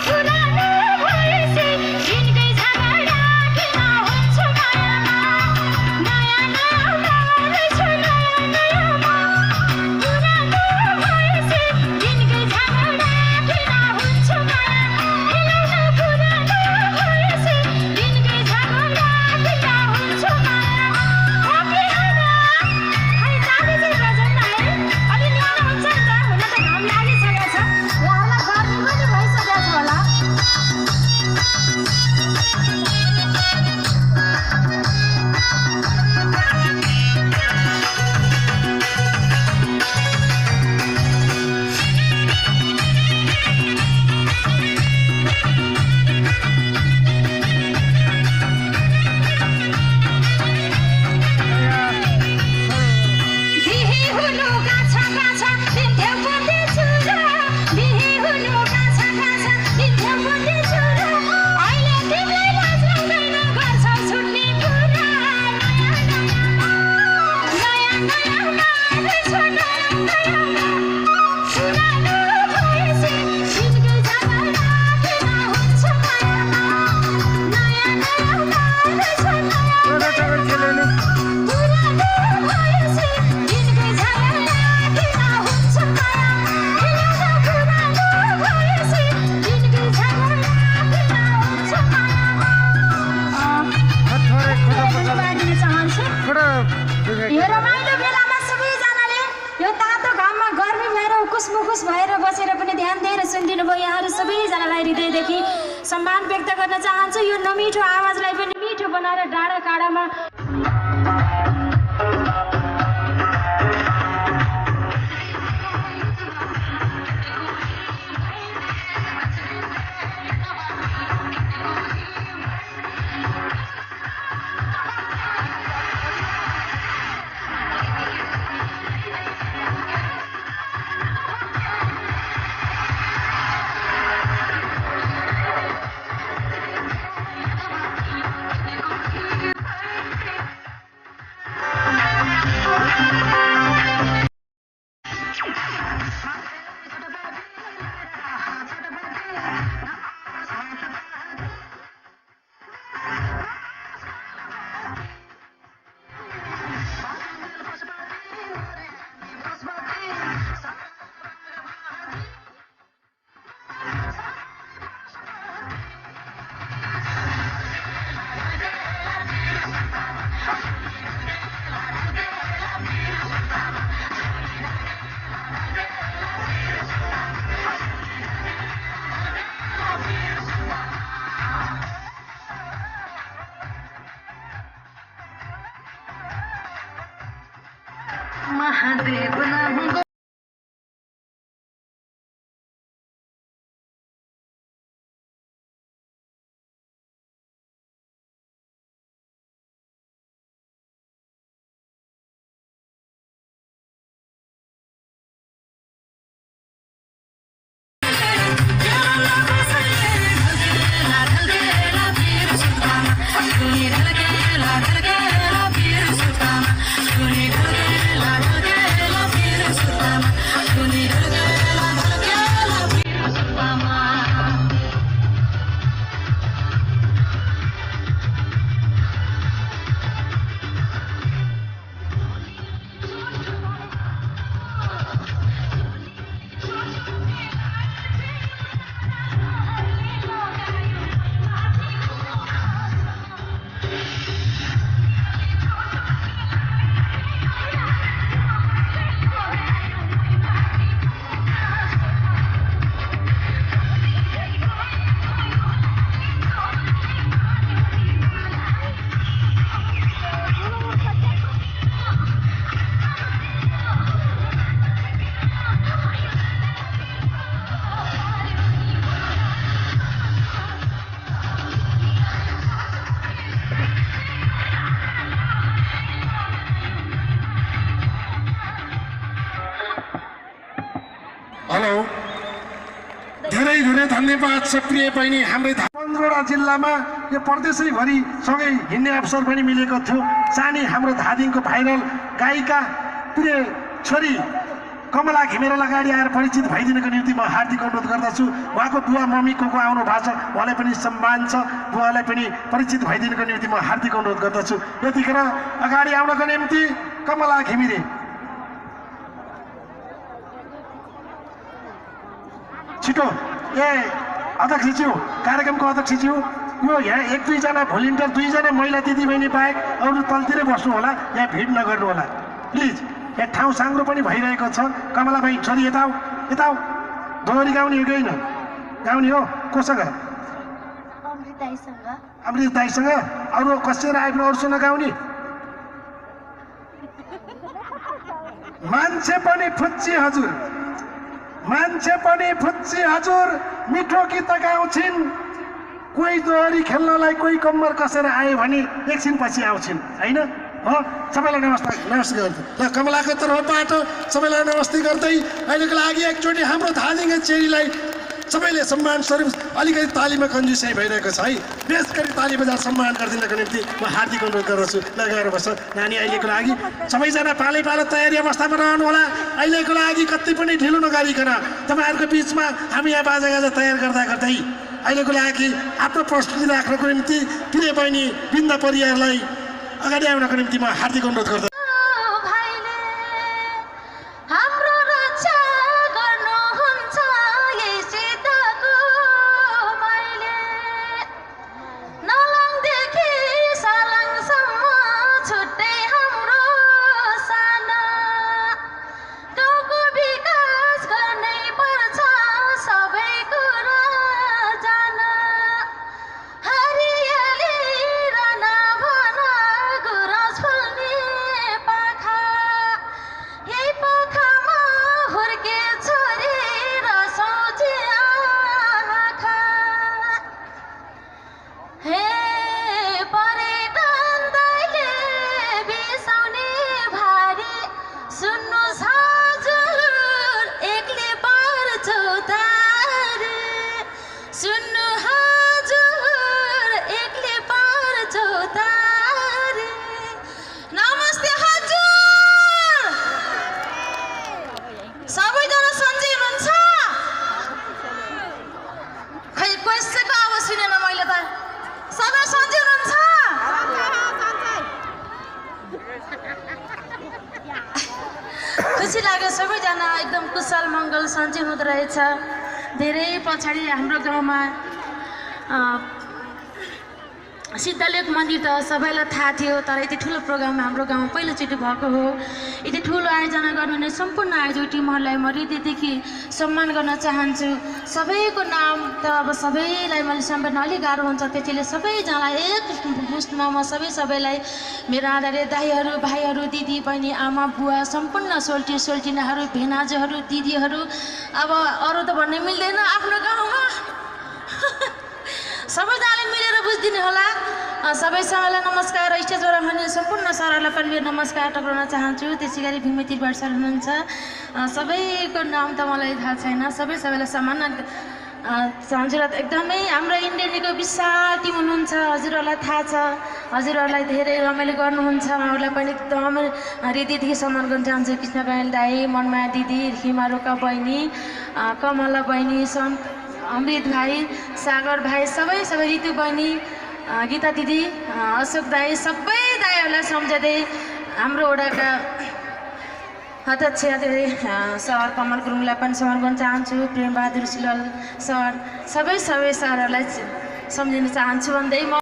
पुरानो भएपछि दिनकै झगडा किन हुन्छ मायामा। नयाँ नयाँमा रहेछ नयाँ नयाँमा, पुरानो भएपछि दिनकै झगडा किन हुन्छ मायामा। पुरानो भएपछि दिनकै झगडा किन हुन्छ मायामा। खै ताली चाहिँ बजाउँ न है, अलि न्यानो हुन्छ नि त। हुन त घाम लागिसकेको छ, उहाँहरूलाई गर्मी पनि भइसकेको छ होला। बिहे हुनु गाछा गाछा दिन्थ्यौ बुन्दी चुरा, बिहे हुनु गाछा गाछा दिन्थ्यौ बुन्दी चुरा, अहिले तिमीलाई लाज लाग्दैन गर्छौ छुट्ने कुरा। नयाँ नयाँमा रहेछ नयाँ नयाँमा, पुरानो भएपछि दिनकै झगडा किन हुन्छ मायामा। नयाँ नयाँमा रहेछ नयाँ नयाँमा, पुरानो भएपछि दिनकै झगडा किन हुन्छ मायामा। पुरानो भएपछि दिनकै झगडा किन हुन्छ मायामा। धन्यवाद दिन चाहन्छु। यो रमाइलो बेलामा सबैजनाले यो तातो घाममा गर्मी भएर उकुस मुकुस भएर बसेर पनि ध्यान दिएर सुनिदिनु भयो। यहाँहरू सबैजनालाई हृदयदेखि सम्मान व्यक्त गर्न चाहन्छु। यो नमिठो आवाजलाई पनि मिठो बनाएर डाँडा काँडामा हेलो धेरै धेरै धन्यवाद सक्रिय बहिनी हाम्रै 15वटा जिल्लामा यो प्रदेशैभरि सँगै हिँड्ने अवसर पनि मिलेको थियो। सानी हाम्रो धादिङको भाइरल गायिका प्रिय छोरी कमला घिमिरे अगाडि आएर परिचित भइदिनको निम्ति म हार्दिक अनुरोध गर्दछु। उहाँको बुवा मम्मी को आउनु भएको छ, उहाँलाई पनि सम्मान छ, बुवालाई पनि परिचित भइदिनको निम्ति म हार्दिक अनुरोध गर्दछु। यतिखेर अगाडि आउनको निम्ति कमला घिमिरे छिटो। अध्यक्षज्यू, कार्यक्रमको अध्यक्षज्यू, यो यहाँ 1-2 भोलिन्टियर 2 महिला दिदीबहिनी बाहेक अरू तलतिरै बस्नु होला, यहाँ भिड नगर्नु होला प्लिज। यहाँ ठाउँ साङ्ग्रो पनि भइरहेको छ। कमला भाइ छोरी यता आऊ। दोहोरी गाउने हो कि होइन? गाउने हो। कोसँग? अमृत दाईसँग। अरू कसेर आइपुग्नु, अरूसँग गाउने? मान्छे पनि फुच्ची हजुर, मान्छे पनि फुच्ची हजुर, मिठो गीत गाउँछिन्। कोही दोहोरी खेल्नलाई कोही कम्मर कसेर आयो भने एकछिन पछि आउँछिन्, होइन हो? सबैलाई नमस्ते गर्दै ल कमलाको तर्फबाट सबैलाई नमस्ते गर्दै अहिलेको लागि एकचोटि हाम्रो धादिङ चेलीलाई सबैले सम्मान स्वरूप अलिकति तालीमा कन्जुसाइ भइरहेको छ है। बेस गरी ताली बजार सम्मान गरिदिनको निम्ति म हार्दिक अनुरोध गर्दछु। लगाएर बस्छ नानी। अहिलेको लागि सबैजना पालै पालो तयारी अवस्थामा रहनु होला। अहिलेको लागि कति पनि ढिलो नगरिकन तपाईँहरूको बिचमा हामी यहाँ बाजागाजा तयार गर्दै अहिलेको लागि आफ्नो प्रस्तुति राख्नको निम्ति प्रिय बहिनी बिन्दा परियारलाई अगाडि आउनको निम्ति म हार्दिक अनुरोध गर्दछु। खुसी लाग्यो सबैजना एकदम कुशल मङ्गल सन्चै हुँदो रहेछ। धेरै पछाडि हाम्रो गाउँमा सिद्धलेख मन्दिर त सबैलाई थाहा थियो, तर यति ठुलो प्रोग्राम हाम्रो गाउँमा पहिलोचोटि भएको हो। यति ठुलो आयोजना गर्नुहुने सम्पूर्ण आयोजक टिमहरूलाई म हृदयदेखि सम्मान गर्न चाहन्छु। सबैको नाम त अब सबैलाई मैले सम्झन अलिक गाह्रो हुन्छ, त्यसैले सबैजनालाई एक मुस्टमा म सबैलाई मेरो आदरणीय दाइहरू, भाइहरू, दिदी, बहिनी, आमा, बुवा, सम्पूर्ण सोल्टिनाहरू, भेनाजुहरू, दिदीहरू, अब अरू त भन्ने मिल्दैन आफ्नो गाउँमा सबैजनाले मिलेर बुझिदिनु होला। सबैसँगलाई नमस्कार। स्टेजबाट हुने सम्पूर्ण सरहरूलाई पनि मेरो नमस्कार टक्राउन चाहन्छु। त्यसै गरी भीमती भट्ट सर हुनुहुन्छ, सबैको नाम त मलाई थाहा छैन, सबैलाई सम्मान चाहन्छु। र एकदमै हाम्रो इन्डियनको विशाल टिम हुनुहुन्छ, हजुरहरूलाई थाहा छ, हजुरहरूलाई धेरै रमाइलो गर्नुहुन्छ, उहाँहरूलाई पनि एकदम हृदयदेखि सम्मान गर्न चाहन्छु। कृष्ण कयल दाई, मनमाया दिदी, हिमा रोका बहिनी, कमला बहिनी, सन्त अमृत भाइ, सागर भाइ, सबै ऋतु बहिनी, गीता दिदी, अशोक दाई, सबै दाईहरूलाई सम्झँदै हाम्रो वडाका अध्यक्ष सर कमल गुरुङलाई पनि सम्मान गर्न चाहन्छु। प्रेमबहादुर सिलवाल सर, सबै सरहरूलाई सम्झिन चाहन्छु भन्दै म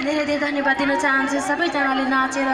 धेरै धेरै धन्यवाद दिन चाहन्छु सबैजनाले नाचेर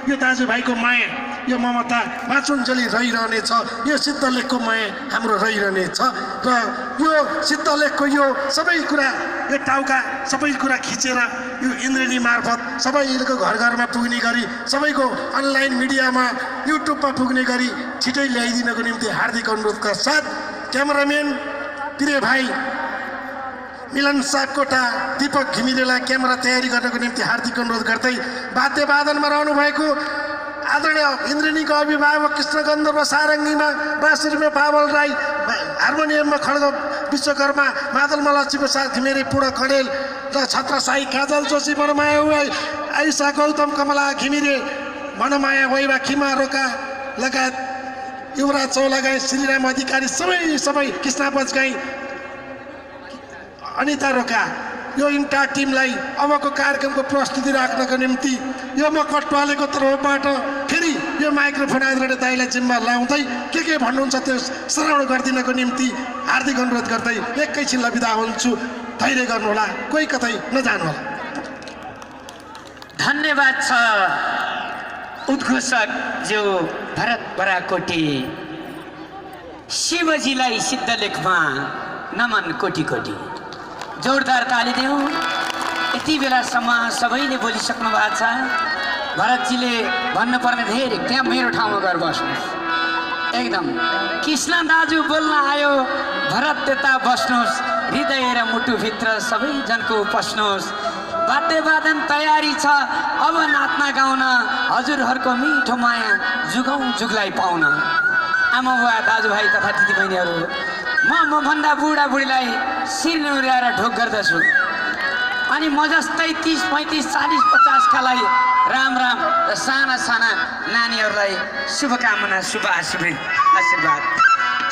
यो दाजुभाइको माया यो ममता बाँचुन्जेली रहिरहनेछ यो सिद्धलेखको माया हाम्रो रहिरहनेछ र यो सिद्धलेखको यो सबै कुरा यो टाउका सबै कुरा खिचेर यो इन्द्रेणी मार्फत सबैको घर घरमा पुग्ने गरी सबैको अनलाइन मिडियामा युट्युबमा पुग्ने गरी छिटै ल्याइदिनको निम्ति हार्दिक अनुरोधका साथ क्यामेराम्यान प्रिय भाइ मिलन सापकोटा दीपक घिमिरेलाई क्यामेरा तयारी गर्नको निम्ति हार्दिक अनुरोध गर्दै वाद्यवादनमा रहनुभएको आदरणीय इन्द्रेणीको अभिभावक कृष्ण गन्धर्व सारङ्गीमा बाँसुरीमा पावल राई हार्मोनियममा खड्ग विश्वकर्मा मादल लक्ष्मी प्रसाद घिमिरे पुड कडेल र छत्रसाई काजल जोशी मनमाया उवाई आइसा गौतम कमला घिमिरे मनमाया वैवा खिमा रोका लगायत युवराज चौलागाई, श्रीराम अधिकारी, सबै कृष्ण बजगाई, अनिता रोका, यो इन्टायर टिमलाई अबको कार्यक्रमको प्रस्तुति राख्नको निम्ति यो म कटवालेको तर्फबाट फेरि यो माइक्रोफोन आदरणीय दाइलाई जिम्मा लाउँदै के भन्नुहुन्छ त्यो श्रवण गरिदिनको निम्ति हार्दिक अनुरोध गर्दै एकैछिनलाई बिदा हुन्छु। धैर्य गर्नुहोला, कोही कतै नजानुहोला। धन्यवाद छ उद्घोषक ज्यू भरत बराकोटी। शिवजीलाई सिद्धलेखमा नमन कोटी कोटी। जोरदार ताली देऊ। यति बेलासम्म सबैले बोलिसक्नु भएको छ। भरतजीले भन्नुपर्ने धेरै, त्यहाँ मेरो ठाउँमा गएर बस्नुहोस्। एकदम कृष्ण दाजु बोल्न आयो, भरत त्यता बस्नुहोस्। हृदय र मुटुभित्र सबैजनको पस्नुहोस्। वाद्यवादन तयारी छ। अब नाच्न गाउन हजुरहरूको मिठो माया जुगौँ जुगलाई पाउन। आमा बुवा दाजुभाइ तथा दिदीबहिनीहरू, म भन्दा बुढाबुढीलाई शिर निहुर्याएर ढोक गर्दछु। अनि म जस्तै 30, 35, 40, 50कालाई राम राम र साना साना नानीहरूलाई शुभकामना, शुभ आशीर्वाद।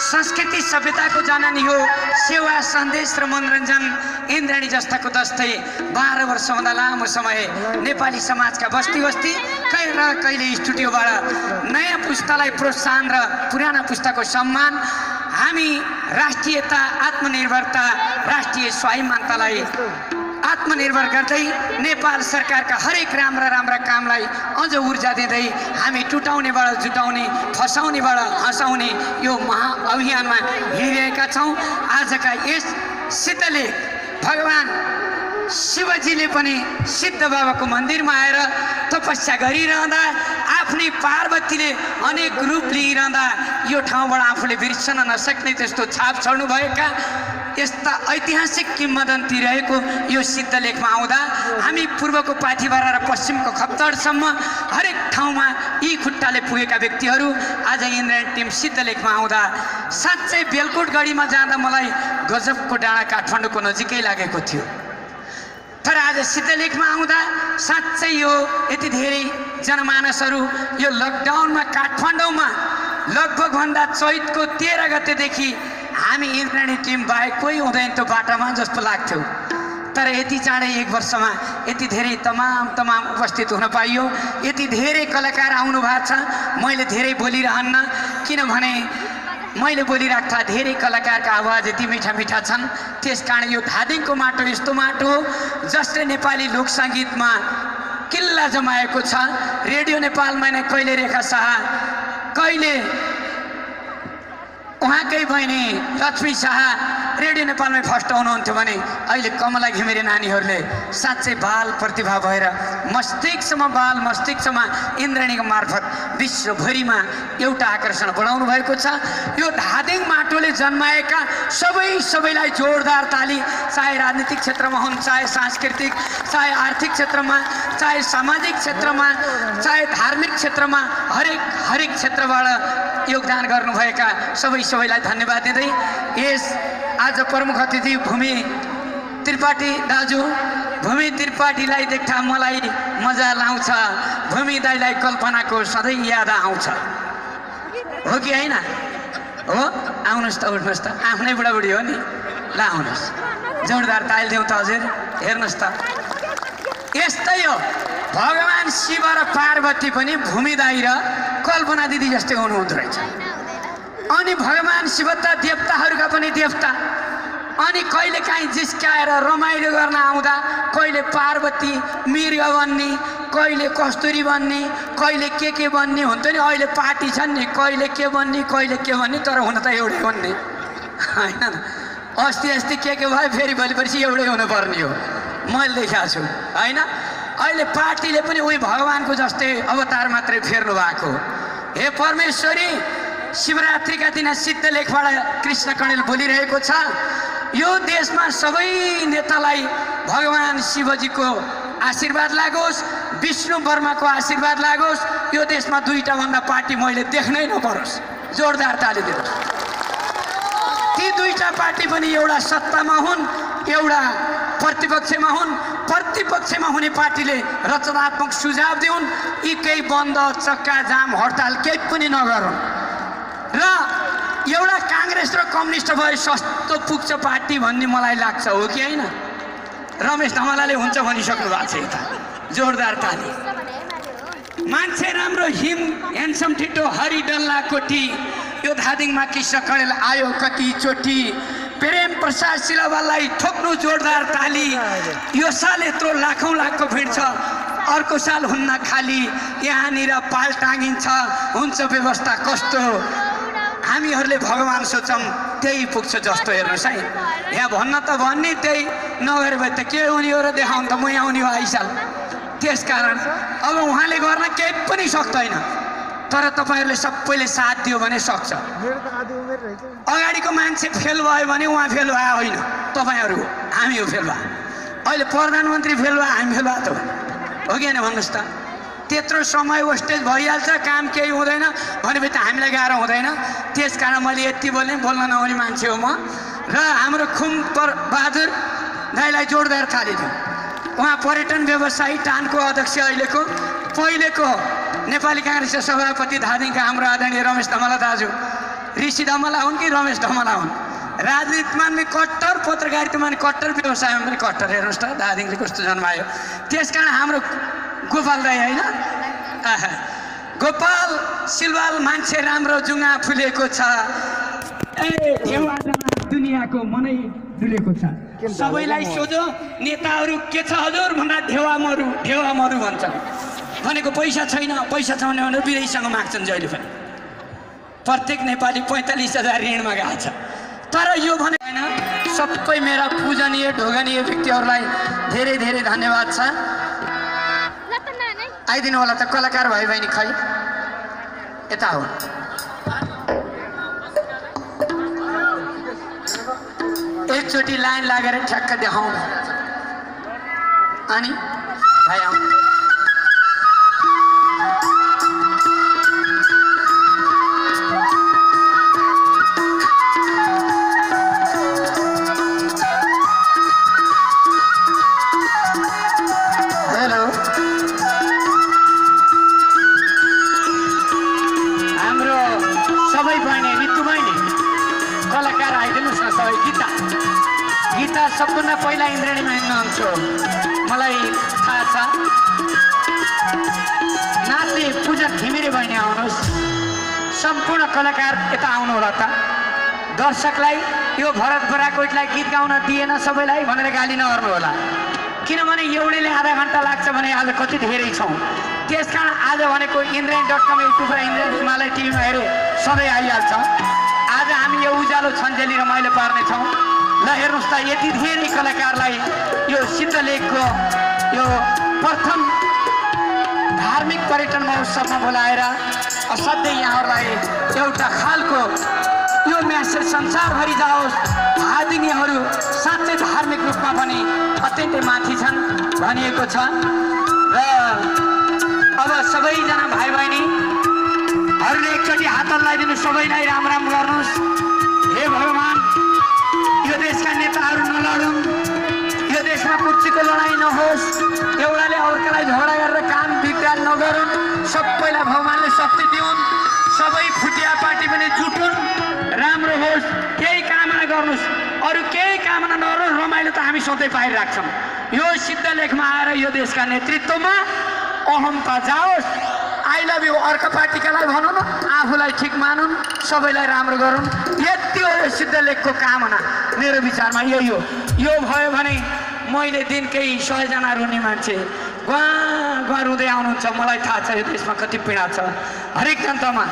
संस्कृति सभ्यताको जननी हो। सेवा, सन्देश र मनोरञ्जन इन्द्राणी जस्ताको जस्तै 12 वर्षभन्दा लामो समय नेपाली समाजका बस्ती कहिले स्टुडियोबाट नयाँ पुस्तालाई प्रोत्साहन र पुराना पुस्ताको सम्मान। हामी राष्ट्रियता, आत्मनिर्भरता, राष्ट्रिय स्वाभिमानतालाई आत्मनिर्भर गर्दै नेपाल सरकारका हरेक राम्रा कामलाई अझ ऊर्जा दिँदै हामी टुटाउनेबाट जुटाउने, फसाउनेबाट हँसाउने यो महाअभियानमा हिँडिरहेका छौँ। आजका यस सिद्धलेख भगवान शिवजीले पनि सिद्ध बाबाको मन्दिरमा आएर तपस्या गरिरहँदा, आफ्नै पार्वतीले अनेक रूप लिइरहँदा यो ठाउँबाट आफूले बिर्सन नसक्ने त्यस्तो छाप छोड्नुभएका यस्ता ऐतिहासिक किम्वदन्ती रहेको यो सिद्धलेखमा आउँदा हामी पूर्वको पाथिभरा र पश्चिमको खप्तडसम्म हरेक ठाउँमा यी खुट्टाले पुगेका व्यक्तिहरू आज इन्द्रायणी टिम सिद्धलेखमा आउँदा साँच्चै बेलकोटगढीमा जाँदा मलाई गजबको डाँडा काठमाडौँको नजिकै लागेको थियो। तर आज सिद्धलेखमा आउँदा साँच्चै यो यति धेरै जनमानसहरू यो लकडाउनमा काठमाडौँमा लगभग भन्दा चैतको 13 गतेदेखि हामी इन्द्रायणी टिम बाहेक कोही हुँदैन त्यो बाटामा जस्तो लाग्थ्यो। तर यति चाँडै 1 वर्षमा यति धेरै तमाम उपस्थित हुन पाइयो। यति धेरै कलाकार आउनु भएको छ। मैले धेरै बोलिरहन्न, किनभने मैले बोलिराख्दा धेरै कलाकारका आवाज यति मिठा छन्। त्यसकारण यो धादिङको माटो यस्तो माटो हो जसले नेपाली लोकसङ्गीतमा किल्ला जमाएको छ। रेडियो नेपालमा नै कहिले रेखा शाह, कहिले उहाँकै बहिनी लक्ष्मी शाह रेडियो नेपालमै फर्स्ट आउनुहुन्थ्यो भने अहिले कमला घिमिरे नानीहरूले साँच्चै बाल प्रतिभा भएर मस्तिष्कमा इन्द्रायणीको मार्फत विश्वभरिमा एउटा आकर्षण बढाउनु भएको छ। यो धादिङ माटोले जन्माएका सबैलाई जोरदार ताली, चाहे राजनीतिक क्षेत्रमा हुन्, चाहे सांस्कृतिक, चाहे आर्थिक क्षेत्रमा, चाहे सामाजिक क्षेत्रमा, चाहे धार्मिक क्षेत्रमा, हरेक क्षेत्रबाट योगदान गर्नुभएका सबैलाई धन्यवाद दिँदै यस आज प्रमुख अतिथि भूमि त्रिपाठी दाजु, भूमि त्रिपाठीलाई देख्दा मलाई मजा लाउँछ। भूमि दाइलाई कल्पनाको सधैँ याद आउँछ, हो कि होइन? हो, आउनुहोस् त, उठ्नुहोस् त, आफ्नै बुढाबुढी हो नि। ल आउनुहोस्, जोरदार ताली देऊ त हजुर। हेर्नुहोस् त, यस्तै हो। भगवान शिव र पार्वती पनि भूमि दाइ र कल्पना दिदी जस्तै हुनुहुँदो रहेछ। अनि भगवान शिव त देवताहरूका पनि देवता। अनि कहिले काहीँ जिस्काएर रमाइलो गर्न आउँदा कहिले पार्वती मृग बन्ने, कहिले कस्तुरी बन्ने, कहिले के बन्ने हुन्थ्यो नि। अहिले पार्टी छन् नि, कहिले के बन्ने, तर हुन त एउटै बन्ने होइन। अस्ति के भयो, फेरि भोलि पर्सि एउटै हुनुपर्ने हो, मैले देखाएको छु होइन। अहिले पार्टीले पनि उही भगवानको जस्तै अवतार मात्रै फेर्नु भएको। हे परमेश्वरी, शिवरात्रिका दिन सिद्धलेखबाट कृष्ण कणेल बोलिरहेको छ, यो देशमा सबै नेतालाई भगवान शिवजीको आशीर्वाद लागोस्, विष्णु वर्माको आशीर्वाद लागोस्। यो देशमा 2टा भन्दा पार्टी मैले देख्नै नपरोस्। जोरदार ताली दिनुहोस्। ती 2टा पार्टी पनि एउटा सत्तामा हुन्, एउटा प्रतिपक्षमा हुन्। प्रतिपक्षमा हुने पार्टीले रचनात्मक सुझाव दिउन्, यी केही बन्द, चक्का जाम, हडताल केही पनि नगरौँ। र एउटा काङ्ग्रेस र कम्युनिस्ट भए सस्तो पुग्छ पार्टी भन्ने मलाई लाग्छ, हो कि होइन? रमेश धमालाले हुन्छ भनिसक्नु भएको छ। यता जोरदार ताली। मान्छे राम्रो, हिम ह्यान्डसम ठिटो, हरि डल्ला कोठी, यो धादिङमा कृष्ण कणेल आयो कति चोटि, प्रेम प्रसाद सिलवाललाई ठोक्नु जोरदार ताली। यो साल यत्रो लाखौँ लाखको भिड छ, अर्को साल हुन्न खाली, यहाँनिर पाल टाँगिन्छ, हुन्छ व्यवस्था कस्तो, हामीहरूले भगवान् सोचौँ त्यही पुग्छ जस्तो। हेर्नुहोस् है, यहाँ भन्न त भन्ने, त्यही नगरे भए त के हुने हो र देखाउनु त मै आउने हो आइसाल। त्यसकारण अब उहाँले गर्न केही पनि सक्दैन, तर तपाईँहरूले सबैले साथ दियो भने सक्छ। अगाडिको मान्छे फेल भयो भने उहाँ फेल भयो होइन, तपाईँहरू हो, हामी हो फेल भयो। अहिले प्रधानमन्त्री फेल भयो, हामी फेल भयो त हो कि होइन? भन्नुहोस् त। त्यत्रो समय वेस्टेज भइहाल्छ, काम केही हुँदैन भनेपछि त हामीलाई गाह्रो हुँदैन। त्यसकारण मैले यति बोल्न नआउने मान्छे हो म। र हाम्रो खुम बहादुर दाइलाई जोरदार थाली दिउँ। उहाँ पर्यटन व्यवसायी टानको अध्यक्ष, अहिलेको पहिलेको नेपाली काङ्ग्रेसका सभापति धादिङका हाम्रो आदरणीय रमेश धमला दाजु। ऋषि धमला हुन् कि रमेश धमला हुन्? राजनीतिमा पनि कट्टर, पत्रकारितामा पनि कट्टर, व्यवसायमा पनि कट्टर। हेर्नुहोस् त धादिङले कस्तो जन्मायो। त्यसकारण हाम्रो गोपाल दाई होइन, गोपाल सिलवाल मान्छे राम्रो, जुङ्गा फुलेको छ, दुनियाँको मनै डुलेको छ। सबैलाई सोध्यो नेताहरू के छ हजुर भन्दा ढेवा मरु भन्छन्। भनेको पैसा छैन, पैसा छ भने विदेशीसँग माग्छन् जहिले पनि। प्रत्येक नेपाली 45,000 ऋणमा गएको छ। तर यो भने होइन, सबै मेरा पूजनीय ढोगनीय व्यक्तिहरूलाई धेरै धेरै धन्यवाद छ। आइदिनु होला त कलाकार भाइ बहिनी, खै यता हो। एकचोटि लाइन लागेर ठ्याक्क देखाउँ अनि भाइ आउँ। हेलो, हाम्रो सबै बहिनी, ऋतु बहिनी, कलाकार आइदिनुहोस् न सबै। गीता सबभन्दा पहिला इन्द्रेणीमा हिँड्नुहुन्छ, मलाई थाहा छ। नाच्ने पूजा घिमिरे बहिनी आउनुहोस्। सम्पूर्ण कलाकार यता आउनु होला त। दर्शकलाई यो भरत बराकोटलाई गीत गाउन दिएन सबैलाई भनेर गाली नगर्नु होला, किनभने एउटैले आधा घन्टा लाग्छ भने आज कति धेरै छौँ। त्यसकारण आज भनेको इन्द्रेणी.com युट्युब र इन्द्रेणी हिमालय टिभीमा हेरे सधैँ आइहाल्छ। आज हामी यो उज्यालो छन्जेली रमाइलो पार्नेछौँ। ल हेर्नुहोस् त, यति धेरै कलाकारलाई यो सिद्धलेखको यो प्रथम धार्मिक पर्यटन महोत्सवमा बोलाएर असाध्यै यहाँहरूलाई एउटा खालको यो म्यासेज संसारभरि जाओस्, धादिङीहरू साँच्चै धार्मिक रूपमा पनि अत्यन्तै माथि छन् भनिएको छ। र अब सबैजना भाइ बहिनीहरूले एकचोटि हात हल्लाइदिनु, सबैलाई राम राम गर्नुहोस्। हे भगवान्, यो देशका नेताहरू नलडौँ, यो देशमा कुर्सीको लडाइँ नहोस्, एउटाले अर्कालाई झगडा गरेर काम बिगार नगरून्, सबैलाई भगवान्ले शक्ति दिउन्, सबै फुटिया पार्टी पनि जुटुन्, राम्रो होस्, केही कामना गर्नुहोस्, अरू केही कामना नगर्नुहोस्। रमाइलो त हामी सधैँ पाइराख्छौँ। यो सिद्धलेखमा आएर यो देशका नेतृत्वमा अहमता जाओस्। आई लभ यु अर्को पार्टीकालाई भनौँ न, आफूलाई ठिक मानुन्, सबैलाई राम्रो गरौँ, यति हो सिद्धलेखको कामना। मेरो विचारमा यही हो। यो भयो भने मैले दिनकै 100 जना रुने मान्छे गुवा रुँदै आउनुहुन्छ। मलाई थाहा छ यो देशमा कति पीडा छ हरेक जनतामा।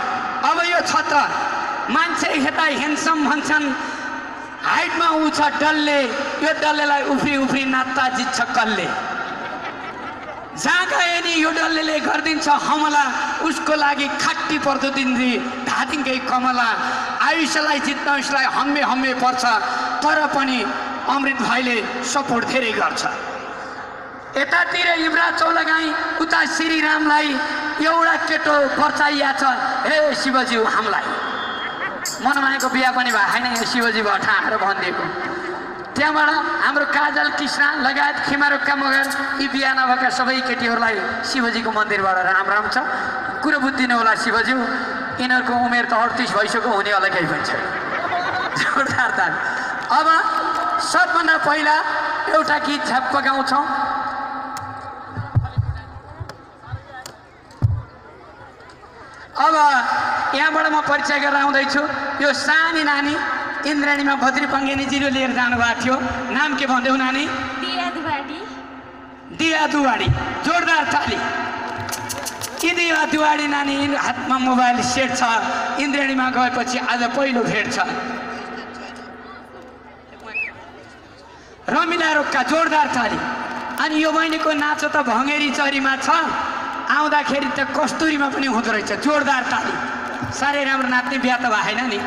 अब यो छ त मान्छे यता ह्यान्डसम भन्छन्, हाइटमा ऊ छ डल्ले, यो डल्लेलाई उफ्री उफ्री नाच्दा जित्छ कल्ले। जहाँ गए नि यो डल्लेले गरिदिन्छ हमला, उसको लागि खट्टी पर्दो दिन्दी धादिङकै कमला। आयुष्यलाई जित्न उसलाई हम्मे हम्मे पर्छ, तर पनि अमृत भाइले सपोर्ट धेरै गर्छ। यतातिर युवराज चौलागाई, उता श्रीरामलाई एउटा केटो पर्चाइया छ, हे शिवज्यू हामीलाई मनमायाको बिहा पनि भयो होइन, यो शिवजी भयो ठाएर भनिदिएको। त्यहाँबाट हाम्रो काजल कृष्ण लगायत खिमारोक्का मगर यी बिहा नभएका सबै केटीहरूलाई शिवजीको मन्दिरबाट राम राम छ। कुरो बुझिदिनु होला शिवज्यू, यिनीहरूको उमेर त 38 भइसक्यो, हुने होला केही पनि छैन। जोरदार ताली। अब सबभन्दा पहिला एउटा गीत झ्याप्प गाउँछौँ। अब यहाँबाट म परिचय गरेर आउँदैछु। यो सानी नानी इन्द्राणीमा भद्री पङ्गेनीजीले लिएर जानुभएको थियो। नाम के भन्दै नानी? दिया दुवाडी। जोरदार ताली। यी दिया दुवाडी नानी हातमा मोबाइल सेट छ। इन्द्राणीमा गएपछि आज पहिलो भेट छ। रमिला रोक्का। जोरदार ताली। अनि यो बहिनीको नाचो त भङ्गेरी चरीमा छ, आउँदाखेरि त कस्तुरीमा पनि हुँदो रहेछ। जोरदार ताली। साह्रै राम्रो नाच्ने बिहा त भएन नि।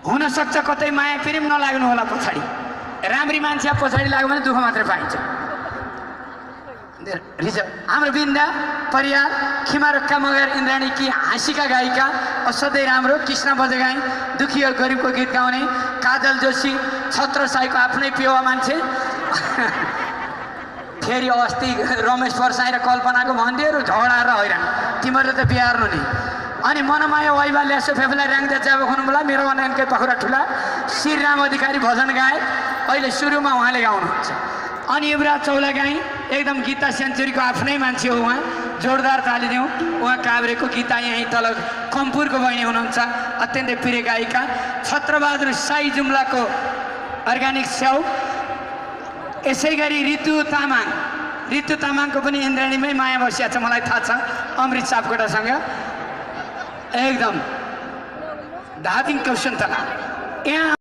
हुनसक्छ कतै माया प्रेम नलाग्नु होला पछाडि। राम्री मान्छे पछाडि लाग्यो भने दुःख मात्रै पाइन्छ। हाम्रो बिन्दा परियार खिमारक्का मगर इन्द्राणी कि हाँसीका गायिका, असाध्यै राम्रो कृष्ण बजगाई, दुखी और गरिबको गीत गाउने काजल जोशी, छत्र साईको आफ्नै पेवा मान्छे। फेरि अस्ति रमेश परसाई र कल्पनाको भन्दिएर झगडा र हैरान, तिमीहरूले त बिहार्नु नि। अनि मनमाया वाइबा ल्यासो फेफला र्याङ्दा जाब खुनुला, मेरो अनैनकै पाखुरा ठुला श्रीराम अधिकारी भजन गाए। अहिले सुरुमा उहाँले गाउनुहुन्छ। अनि युवराज चौलागाई एकदम गीता सेन्चुरीको आफ्नै मान्छे हो उहाँ। जोरदार ताली दिउँ। उहाँ काभ्रेको गीता यहीँ तल कम्पुरको बहिनी हुनुहुन्छ, अत्यन्तै प्रिय गायिका। छत्रबहादुर साई जुम्लाको अर्ग्यानिक स्याउ। यसै गरी ऋतु तामाङ। ऋतु तामाङको पनि इन्द्राणीमै माया बसिया छ, मलाई थाहा छ, अमृत सापकोटासँग एकदम धादिङ कौशन्तला। यहाँ